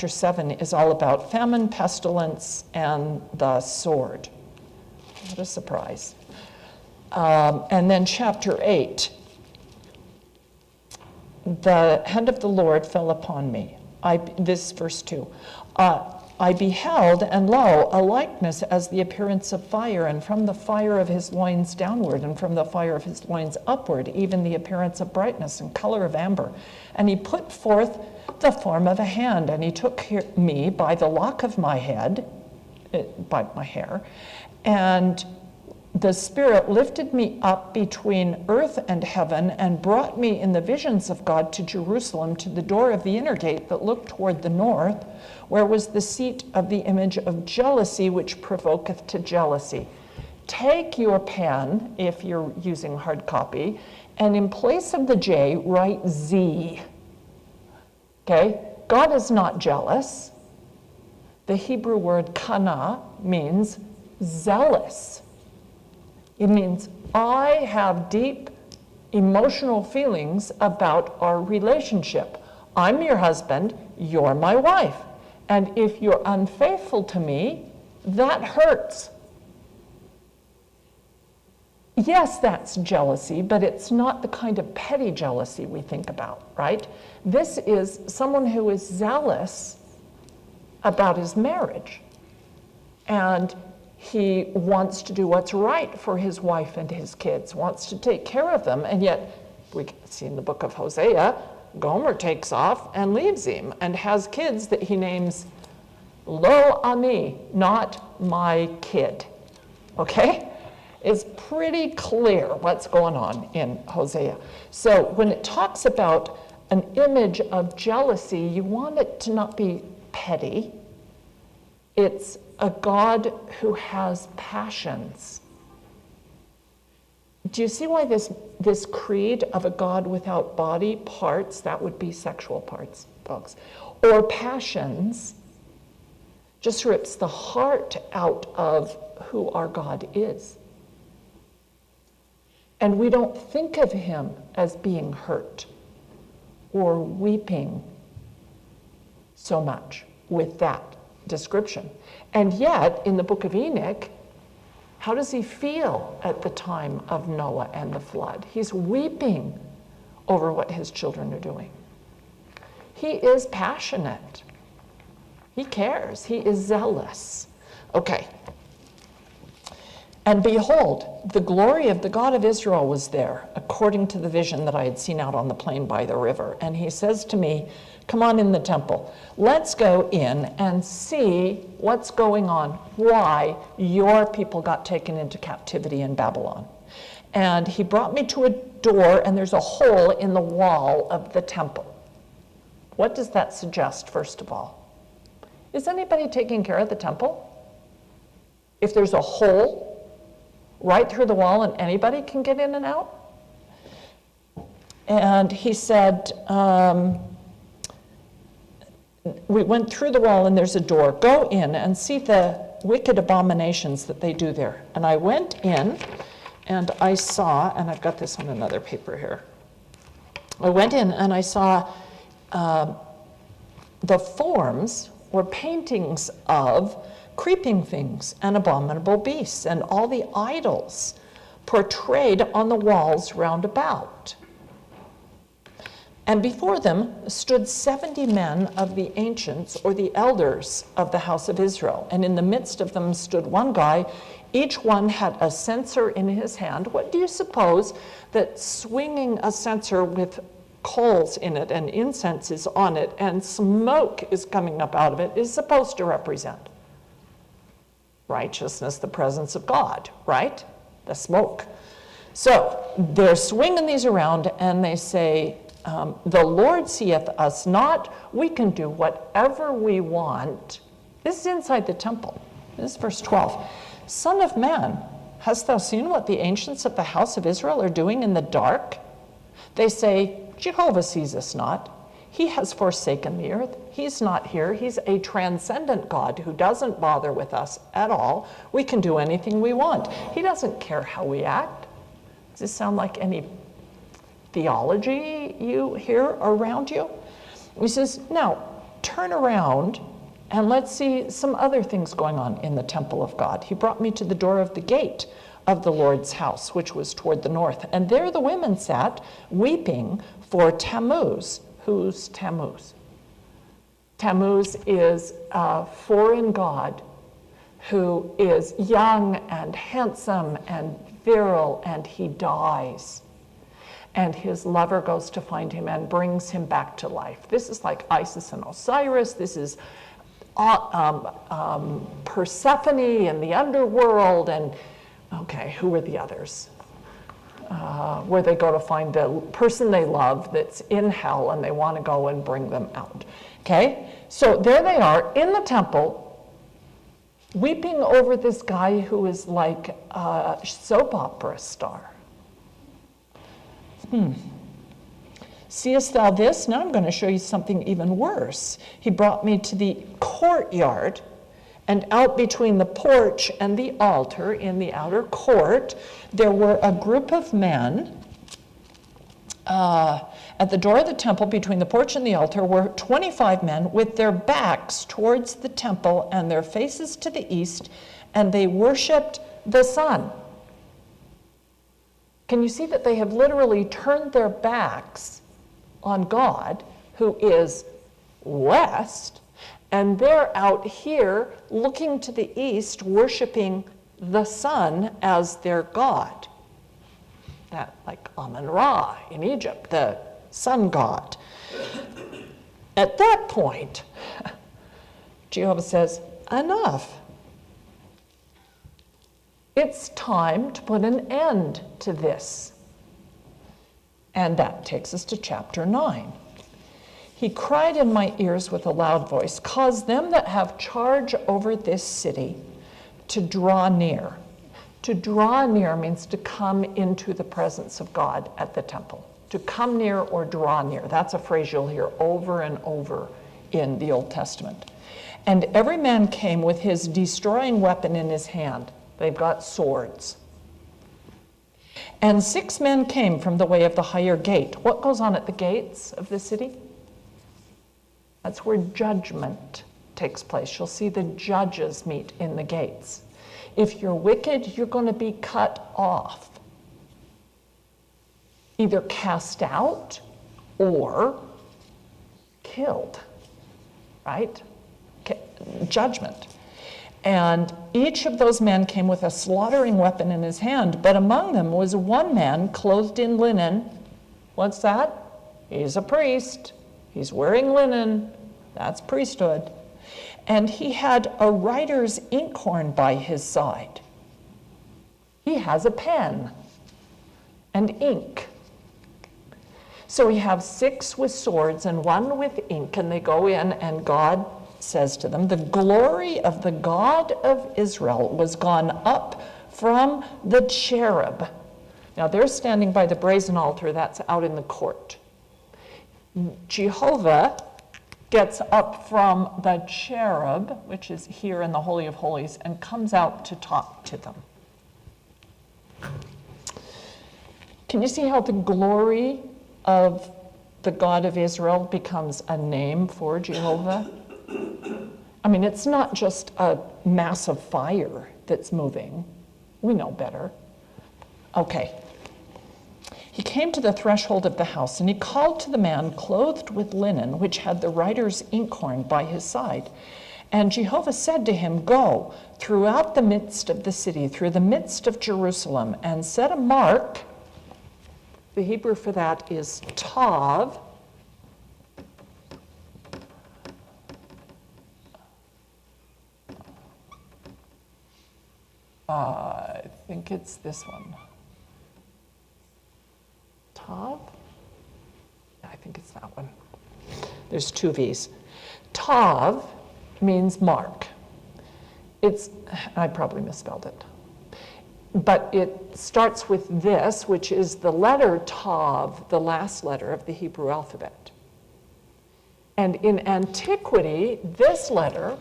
[SPEAKER 3] 7 is all about famine, pestilence, and the sword. What a surprise. And then chapter 8, the hand of the Lord fell upon me. This verse 2. I beheld, and lo, a likeness as the appearance of fire, and from the fire of his loins downward, and from the fire of his loins upward, even the appearance of brightness and color of amber. And he put forth the form of a hand, and he took me by the lock of my head, by my hair, and the Spirit lifted me up between earth and heaven and brought me in the visions of God to Jerusalem, to the door of the inner gate that looked toward the north, where was the seat of the image of jealousy, which provoketh to jealousy. Take your pen, if you're using hard copy, and in place of the J, write Z. Okay? God is not jealous. The Hebrew word kana means zealous. It means I have deep emotional feelings about our relationship. I'm your husband, you're my wife. And if you're unfaithful to me, that hurts. Yes, that's jealousy, but it's not the kind of petty jealousy we think about, right? This is someone who is zealous about his marriage. And he wants to do what's right for his wife and his kids, wants to take care of them, and yet, we can see in the book of Hosea, Gomer takes off and leaves him and has kids that he names Lo Ami, not my kid. Okay? It's pretty clear what's going on in Hosea. So when it talks about an image of jealousy, you want it to not be petty. It's a God who has passions. Do you see why this creed of a God without body parts, that would be sexual parts, folks, or passions, just rips the heart out of who our God is. And we don't think of him as being hurt or weeping so much with that description. And yet, in the book of Enoch, how does he feel at the time of Noah and the flood? He's weeping over what his children are doing. He is passionate. He cares. He is zealous. Okay. And behold, the glory of the God of Israel was there, according to the vision that I had seen out on the plain by the river. And he says to me, come on in the temple. Let's go in and see what's going on, why your people got taken into captivity in Babylon. And he brought me to a door, and there's a hole in the wall of the temple. What does that suggest, first of all? Is anybody taking care of the temple? If there's a hole right through the wall and anybody can get in and out? And he said, we went through the wall and there's a door. Go in and see the wicked abominations that they do there. And I went in and I saw, and I've got this on another paper here. I went in and I saw the forms or paintings of creeping things and abominable beasts and all the idols portrayed on the walls round about. And before them stood 70 men of the ancients, or the elders of the house of Israel. And in the midst of them stood one guy. Each one had a censer in his hand. What do you suppose that swinging a censer with coals in it and incense is on it and smoke is coming up out of it is supposed to represent? Righteousness, the presence of God, right? The smoke. So they're swinging these around and they say, the Lord seeth us not. We can do whatever we want. This is inside the temple. This is verse 12. Son of man, hast thou seen what the ancients of the house of Israel are doing in the dark? They say, Jehovah sees us not. He has forsaken the earth. He's not here. He's a transcendent God who doesn't bother with us at all. We can do anything we want. He doesn't care how we act. Does this sound like any theology you hear around you? He says, now turn around and let's see some other things going on in the temple of God. He brought me to the door of the gate of the Lord's house, which was toward the north. And there the women sat, weeping for Tammuz. Who's Tammuz? Tammuz is a foreign god who is young and handsome and virile, and he dies. And his lover goes to find him and brings him back to life. This is like Isis and Osiris. This is Persephone in the underworld. And, okay, who are the others? Where they go to find the person they love that's in hell and they want to go and bring them out. Okay? So there they are in the temple, weeping over this guy who is like a soap opera star. Seest thou this? Now I'm going to show you something even worse. He brought me to the courtyard, and out between the porch and the altar in the outer court, there were a group of men. At the door of the temple between the porch and the altar were 25 men with their backs towards the temple and their faces to the east, and they worshiped the sun. Can you see that they have literally turned their backs on God, who is west, and they're out here looking to the east, worshiping the sun as their god. That, like Amun-Ra in Egypt, the sun god. At that point, Jehovah says, enough. It's time to put an end to this. And that takes us to chapter 9. He cried in my ears with a loud voice, cause them that have charge over this city to draw near. To draw near means to come into the presence of God at the temple. To come near or draw near. That's a phrase you'll hear over and over in the Old Testament. And every man came with his destroying weapon in his hand. They've got swords. And 6 men came from the way of the higher gate. What goes on at the gates of the city? That's where judgment takes place. You'll see the judges meet in the gates. If you're wicked, you're going to be cut off. Either cast out or killed, right? Judgment. And each of those men came with a slaughtering weapon in his hand, but among them was one man clothed in linen. What's that? He's a priest. He's wearing linen. That's priesthood. And he had a writer's inkhorn by his side. He has a pen and ink. So we have 6 with swords and 1 with ink, and they go in, and God says to them, the glory of the God of Israel was gone up from the cherub. Now they're standing by the brazen altar that's out in the court. Jehovah gets up from the cherub, which is here in the Holy of Holies, and comes out to talk to them. Can you see how the glory of the God of Israel becomes a name for Jehovah? I mean, it's not just a mass of fire that's moving. We know better. Okay. He came to the threshold of the house, and he called to the man clothed with linen, which had the writer's inkhorn by his side. And Jehovah said to him, Go throughout the midst of the city, through the midst of Jerusalem, and set a mark. The Hebrew for that is tav. I think it's this one. Tav? I think it's that one. There's two V's. Tav means mark. I probably misspelled it. But it starts with this, which is the letter Tav, the last letter of the Hebrew alphabet. And in antiquity, this letter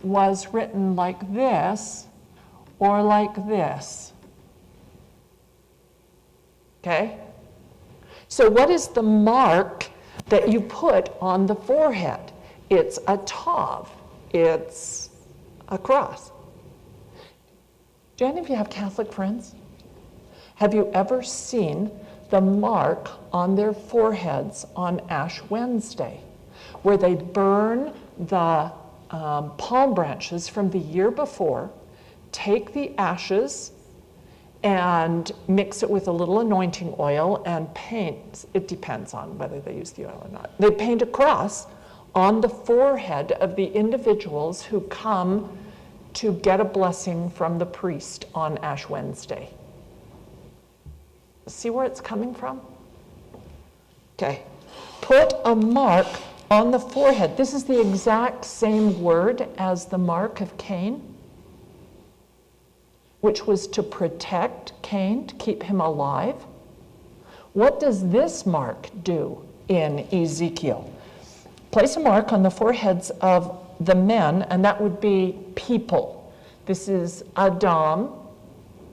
[SPEAKER 3] was written like this or like this. Okay? So what is the mark that you put on the forehead? It's a tav. It's a cross. Do any of you have Catholic friends? Have you ever seen the mark on their foreheads on Ash Wednesday, where they burn the palm branches from the year before, take the ashes, and mix it with a little anointing oil and paint, it depends on whether they use the oil or not. They paint a cross on the forehead of the individuals who come to get a blessing from the priest on Ash Wednesday. See where it's coming from? Okay. Put a mark on the forehead. This is the exact same word as the mark of Cain, which was to protect Cain, to keep him alive. What does this mark do in Ezekiel? Place a mark on the foreheads of the men, and that would be people. This is Adam,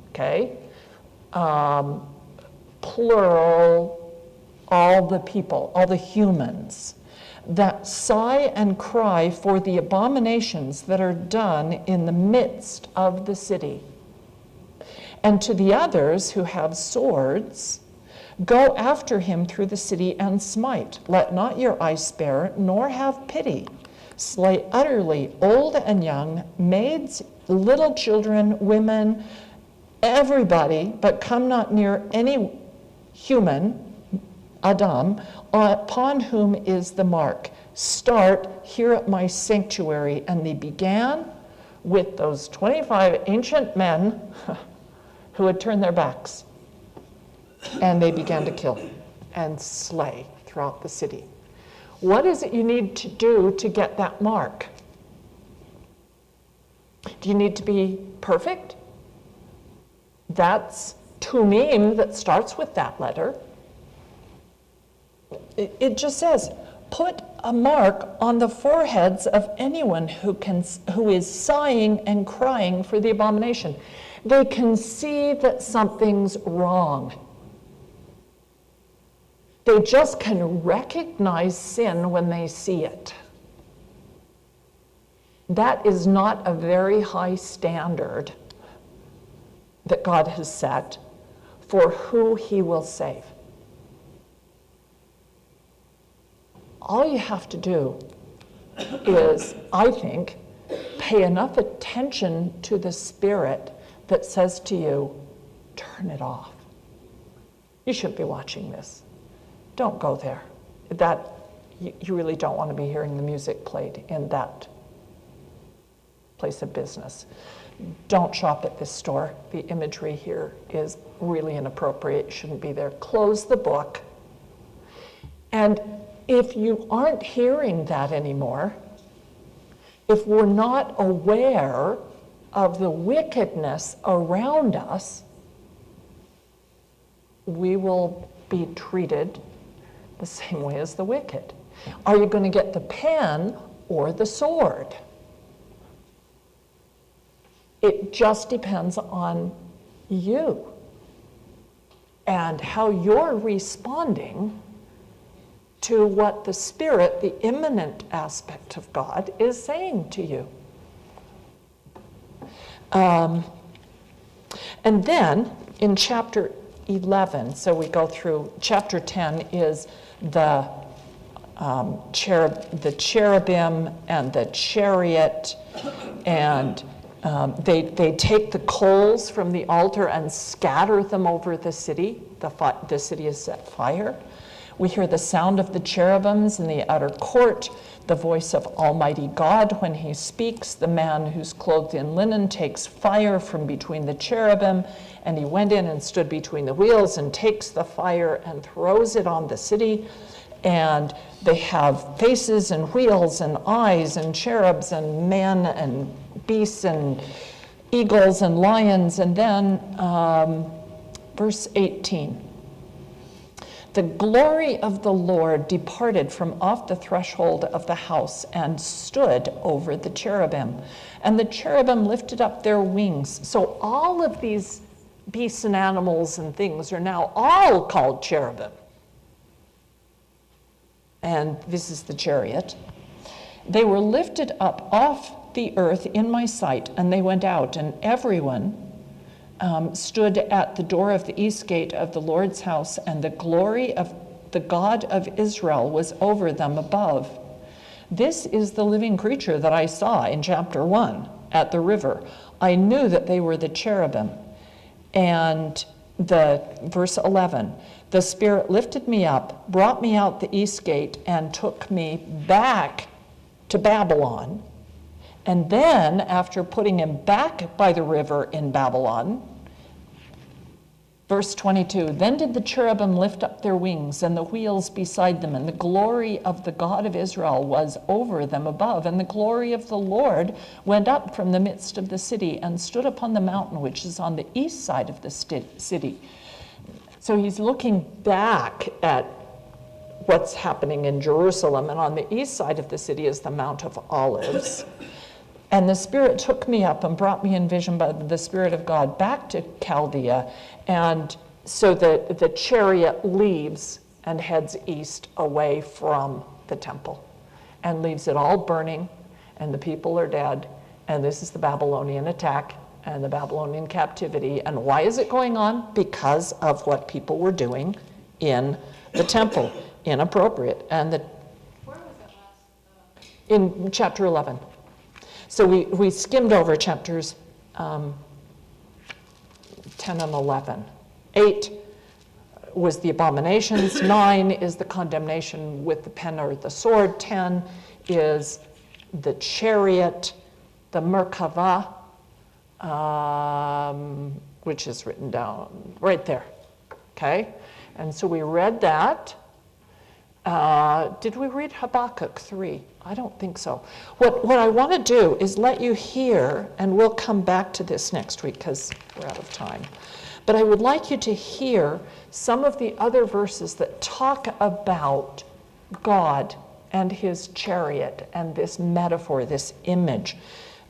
[SPEAKER 3] okay? Plural, all the people, all the humans, that sigh and cry for the abominations that are done in the midst of the city. And to the others who have swords, go after him through the city and smite. Let not your eye spare, nor have pity. Slay utterly old and young, maids, little children, women, everybody, but come not near any human, Adam, upon whom is the mark. Start here at my sanctuary. And they began with those 25 ancient men who had turned their backs. And they began to kill and slay throughout the city. What is it you need to do to get that mark? Do you need to be perfect? That's tumim that starts with that letter. It just says, put a mark on the foreheads of anyone who is sighing and crying for the abomination. They can see that something's wrong. They just can recognize sin when they see it. That is not a very high standard that God has set for who he will save. All you have to do is, I think, pay enough attention to the Spirit that says to you, turn it off. You shouldn't be watching this. Don't go there. You really don't want to be hearing the music played in that place of business. Don't shop at this store. The imagery here is really inappropriate. It shouldn't be there. Close the book. And if you aren't hearing that anymore, if we're not aware of the wickedness around us, we will be treated the same way as the wicked. Are you going to get the pen or the sword? It just depends on you and how you're responding to what the Spirit, the immanent aspect of God, is saying to you. And then in chapter 11, so we go through, chapter 10 is the cherubim and the chariot, and they take the coals from the altar and scatter them over the city. The city is set fire. We hear the sound of the cherubims in the outer court, the voice of Almighty God when he speaks. The man who's clothed in linen takes fire from between the cherubim, and he went in and stood between the wheels and takes the fire and throws it on the city. And they have faces and wheels and eyes and cherubs and men and beasts and eagles and lions. And then verse 18. The glory of the Lord departed from off the threshold of the house and stood over the cherubim. And the cherubim lifted up their wings. So all of these beasts and animals and things are now all called cherubim. And this is the chariot. They were lifted up off the earth in my sight, and they went out, and everyone stood at the door of the east gate of the Lord's house, and the glory of the God of Israel was over them above. This is the living creature that I saw in chapter 1 at the river. I knew that they were the cherubim. And verse 11, the Spirit lifted me up, brought me out the east gate, and took me back to Babylon. And then, after putting him back by the river in Babylon, verse 22, then did the cherubim lift up their wings, and the wheels beside them, and the glory of the God of Israel was over them above. And the glory of the Lord went up from the midst of the city and stood upon the mountain which is on the east side of the city. So he's looking back at what's happening in Jerusalem, and on the east side of the city is the Mount of Olives. And the Spirit took me up and brought me in vision by the Spirit of God back to Chaldea. And so the chariot leaves and heads east away from the temple and leaves it all burning, and the people are dead. And this is the Babylonian attack and the Babylonian captivity. And why is it going on? Because of what people were doing in the temple, inappropriate. And
[SPEAKER 4] Where was that last?
[SPEAKER 3] in chapter 11. So we skimmed over chapters 10 and 11. 8 was the abominations. 9 is the condemnation with the pen or the sword. 10 is the chariot, the Merkava, which is written down right there. Okay? And so we read that. Did we read Habakkuk 3? I don't think so. What I want to do is let you hear, and we'll come back to this next week because we're out of time, but I would like you to hear some of the other verses that talk about God and his chariot and this metaphor, this image.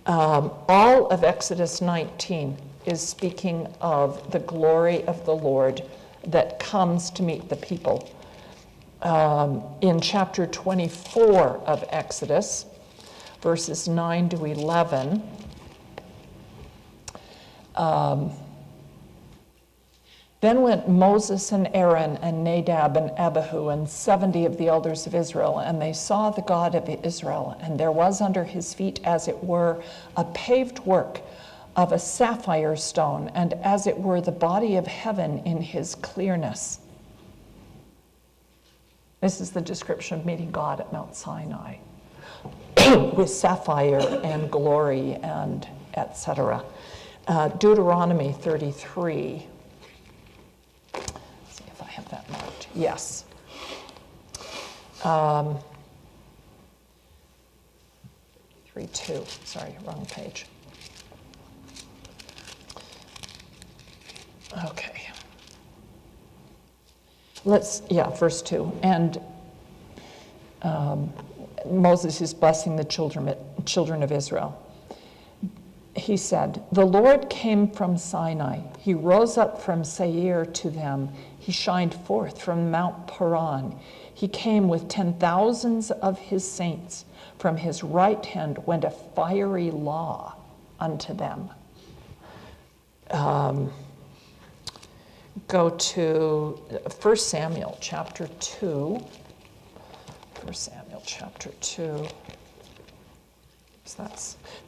[SPEAKER 3] All of Exodus 19 is speaking of the glory of the Lord that comes to meet the people. In chapter 24 of Exodus, verses 9 to 11, then went Moses and Aaron and Nadab and Abihu and 70 of the elders of Israel, and they saw the God of Israel, and there was under his feet, as it were, a paved work of a sapphire stone, and as it were the body of heaven in his clearness. This is the description of meeting God at Mount Sinai with sapphire and glory and etc. Deuteronomy 33. Let's see if I have that marked. Yes. 3:2. Sorry, wrong page. Okay. Verse 2. And Moses is blessing the children of Israel. He said, the Lord came from Sinai. He rose up from Seir to them. He shined forth from Mount Paran. He came with 10,000s of his saints. From his right hand went a fiery law unto them. go to 1 Samuel chapter 2. 1 Samuel chapter 2.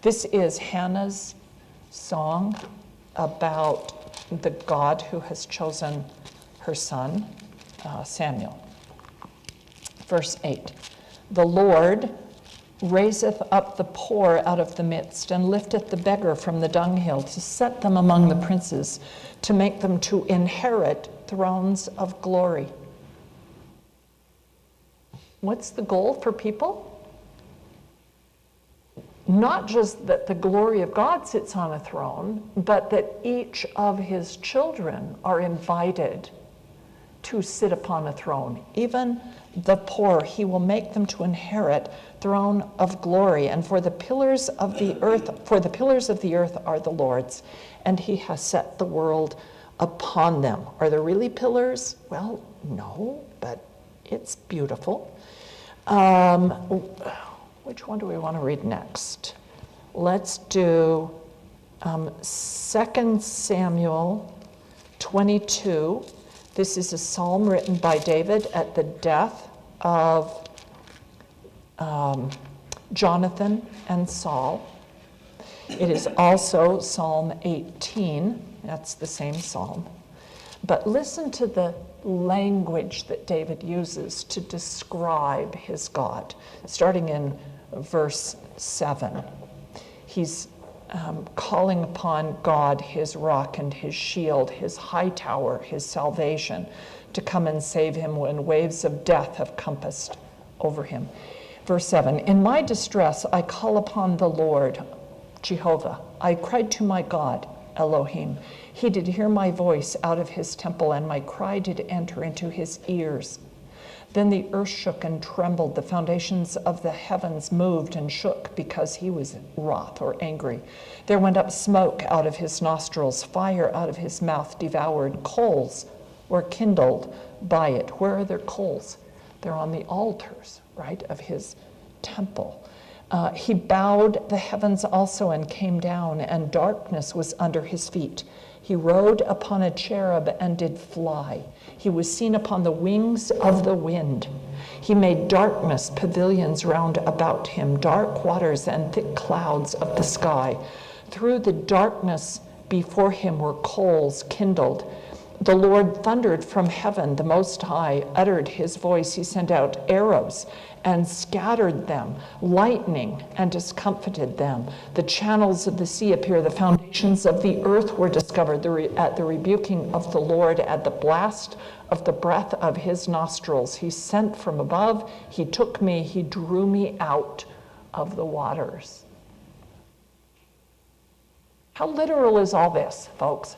[SPEAKER 3] This is Hannah's song about the God who has chosen her son, Samuel. Verse 8. The Lord raiseth up the poor out of the midst, and lifteth the beggar from the dunghill, to set them among the princes, to make them to inherit thrones of glory. What's the goal for people? Not just that the glory of God sits on a throne, but that each of his children are invited to sit upon a throne. Even the poor, he will make them to inherit throne of glory. And for the pillars of the earth are the Lord's, and he has set the world upon them. Are there really pillars? Well, no, but it's beautiful. Which one do we want to read next? Let's do 2 Samuel 22. This is a psalm written by David at the death of Jonathan and Saul. It is also Psalm 18. That's the same psalm. But listen to the language that David uses to describe his God. Starting in verse 7, he's calling upon God, his rock and his shield, his high tower, his salvation, to come and save him when waves of death have compassed over him. Verse 7, in my distress I call upon the Lord, Jehovah. I cried to my God, Elohim. He did hear my voice out of his temple, and my cry did enter into his ears. Then the earth shook and trembled. The foundations of the heavens moved and shook because he was wroth or angry. There went up smoke out of his nostrils. Fire out of his mouth devoured. Coals were kindled by it. Where are their coals? They're on the altars, right, of his temple. He bowed the heavens also and came down, and darkness was under his feet. He rode upon a cherub and did fly. He was seen upon the wings of the wind. He made darkness pavilions round about him, dark waters and thick clouds of the sky. Through the darkness before him were coals kindled. The Lord thundered from heaven. The Most High uttered his voice. He sent out arrows and scattered them, lightning and discomfited them. The channels of the sea appeared. The foundations of the earth were discovered at the rebuking of the Lord, at the blast of the breath of his nostrils. He sent from above. He took me. He drew me out of the waters. How literal is all this, folks?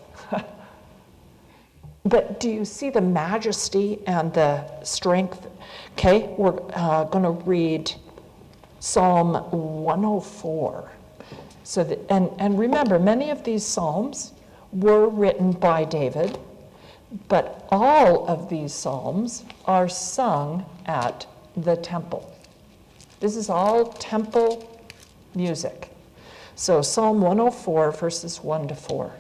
[SPEAKER 3] But do you see the majesty and the strength? Okay, we're going to read Psalm 104. So that, and remember, many of these psalms were written by David, but all of these psalms are sung at the temple. This is all temple music. So Psalm 104, verses 1 to 4.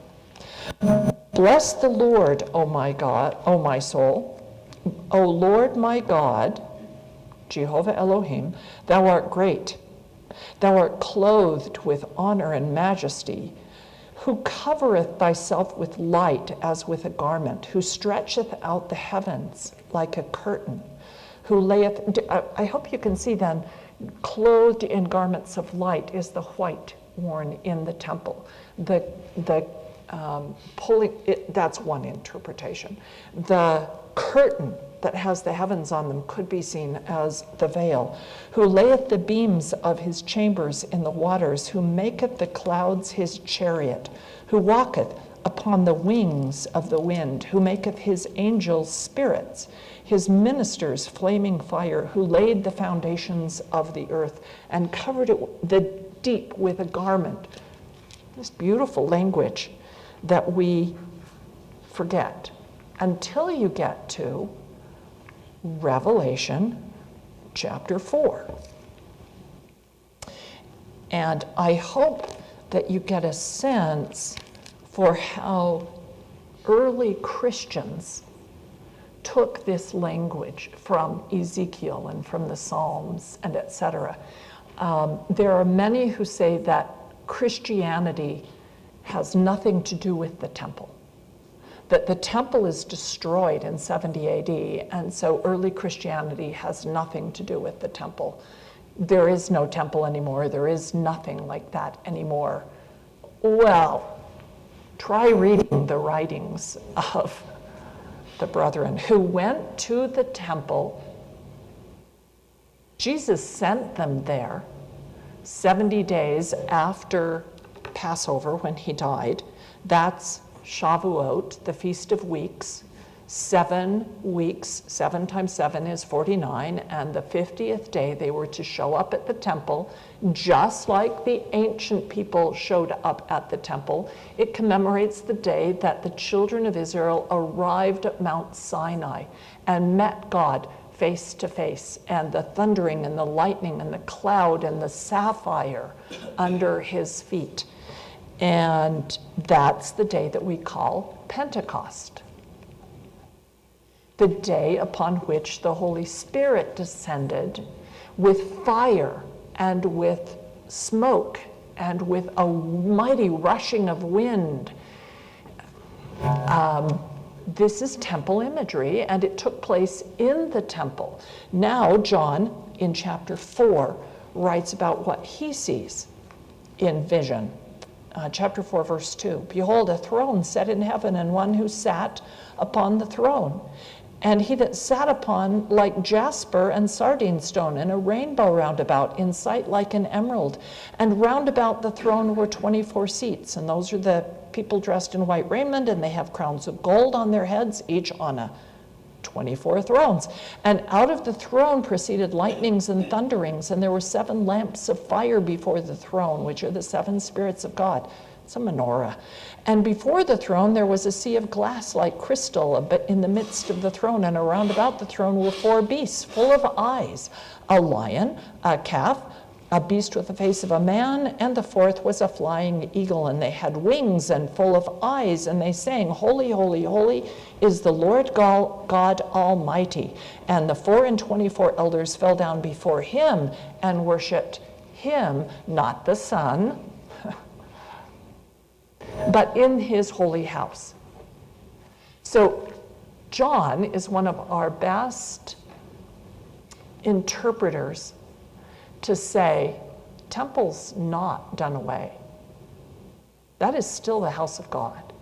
[SPEAKER 3] Bless the Lord, O my God, O my soul. O Lord my God, Jehovah Elohim, thou art great. Thou art clothed with honor and majesty, who covereth thyself with light as with a garment, who stretcheth out the heavens like a curtain, who layeth, I hope you can see then, clothed in garments of light is the white worn in the temple. Pulling it, that's one interpretation. The curtain that has the heavens on them could be seen as the veil. Who layeth the beams of his chambers in the waters, who maketh the clouds his chariot, who walketh upon the wings of the wind, who maketh his angels spirits, his ministers flaming fire, who laid the foundations of the earth and covered the deep with a garment. This beautiful language that we forget until you get to Revelation chapter 4. And I hope that you get a sense for how
[SPEAKER 1] early Christians took this language from Ezekiel and from the Psalms and etc. There are many who say that Christianity has nothing to do with the temple, that the temple is destroyed in 70 AD, and so early Christianity has nothing to do with the temple. There is no temple anymore. There is nothing like that anymore. Well, try reading the writings of the brethren who went to the temple. Jesus sent them there 70 days after Passover when he died. That's Shavuot, the Feast of Weeks. 7 weeks, 7 times 7 is 49, and the 50th day they were to show up at the temple, just like the ancient people showed up at the temple. It commemorates the day that the children of Israel arrived at Mount Sinai and met God face to face, and the thundering and the lightning and the cloud and the sapphire under his feet. And that's the day that we call Pentecost, the day upon which the Holy Spirit descended with fire and with smoke and with a mighty rushing of wind. This is temple imagery, and it took place in the temple. Now, John, in chapter 4, writes about what he sees in vision. Chapter 4, verse 2, "Behold, a throne set in heaven, and one who sat upon the throne. And he that sat upon like jasper and sardine stone, and a rainbow round about, in sight like an emerald. And round about the throne were 24 seats, and those are the people dressed in white raiment, and they have crowns of gold on their heads, each on a 24 thrones. And out of the throne proceeded lightnings and thunderings, and there were 7 lamps of fire before the throne, which are the 7 spirits of God." It's a menorah. "And before the throne there was a sea of glass like crystal, but in the midst of the throne, and around about the throne were 4 beasts full of eyes, a lion, a calf, a beast with the face of a man, and the 4th was a flying eagle. And they had wings and full of eyes, and they sang, 'Holy, holy, holy is the Lord God Almighty.' And the 24 elders fell down before him and worshipped him," not the Son, "but in his holy house." So John is one of our best interpreters to say, temple's not done away. That is still the house of God.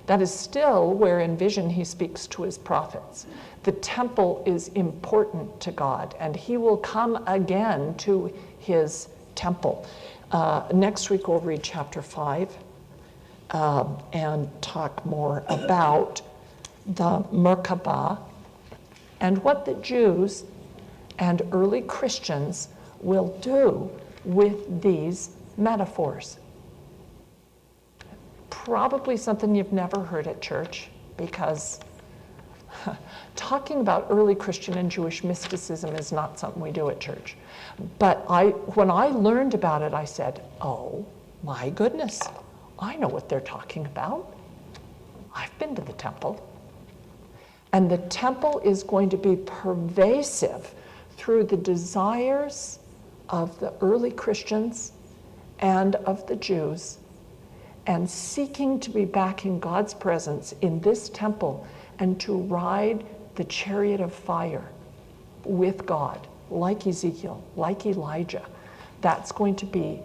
[SPEAKER 1] That is still where in vision he speaks to his prophets. The temple is important to God, and he will come again to his temple. Next week we'll read chapter 5 and talk more about the Merkabah and what the Jews and early Christians will do with these metaphors. Probably something you've never heard at church, because talking about early Christian and Jewish mysticism is not something we do at church. But when I learned about it, I said, oh my goodness, I know what they're talking about. I've been to the temple. And the temple is going to be pervasive through the desires of the early Christians and of the Jews, and seeking to be back in God's presence in this temple and to ride the chariot of fire with God, like Ezekiel, like Elijah. That's going to be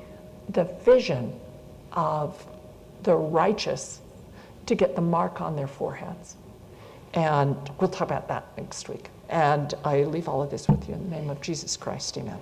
[SPEAKER 1] the vision of the righteous to get the mark on their foreheads. And we'll talk about that next week. And I leave all of this with you in the name of Jesus Christ, amen.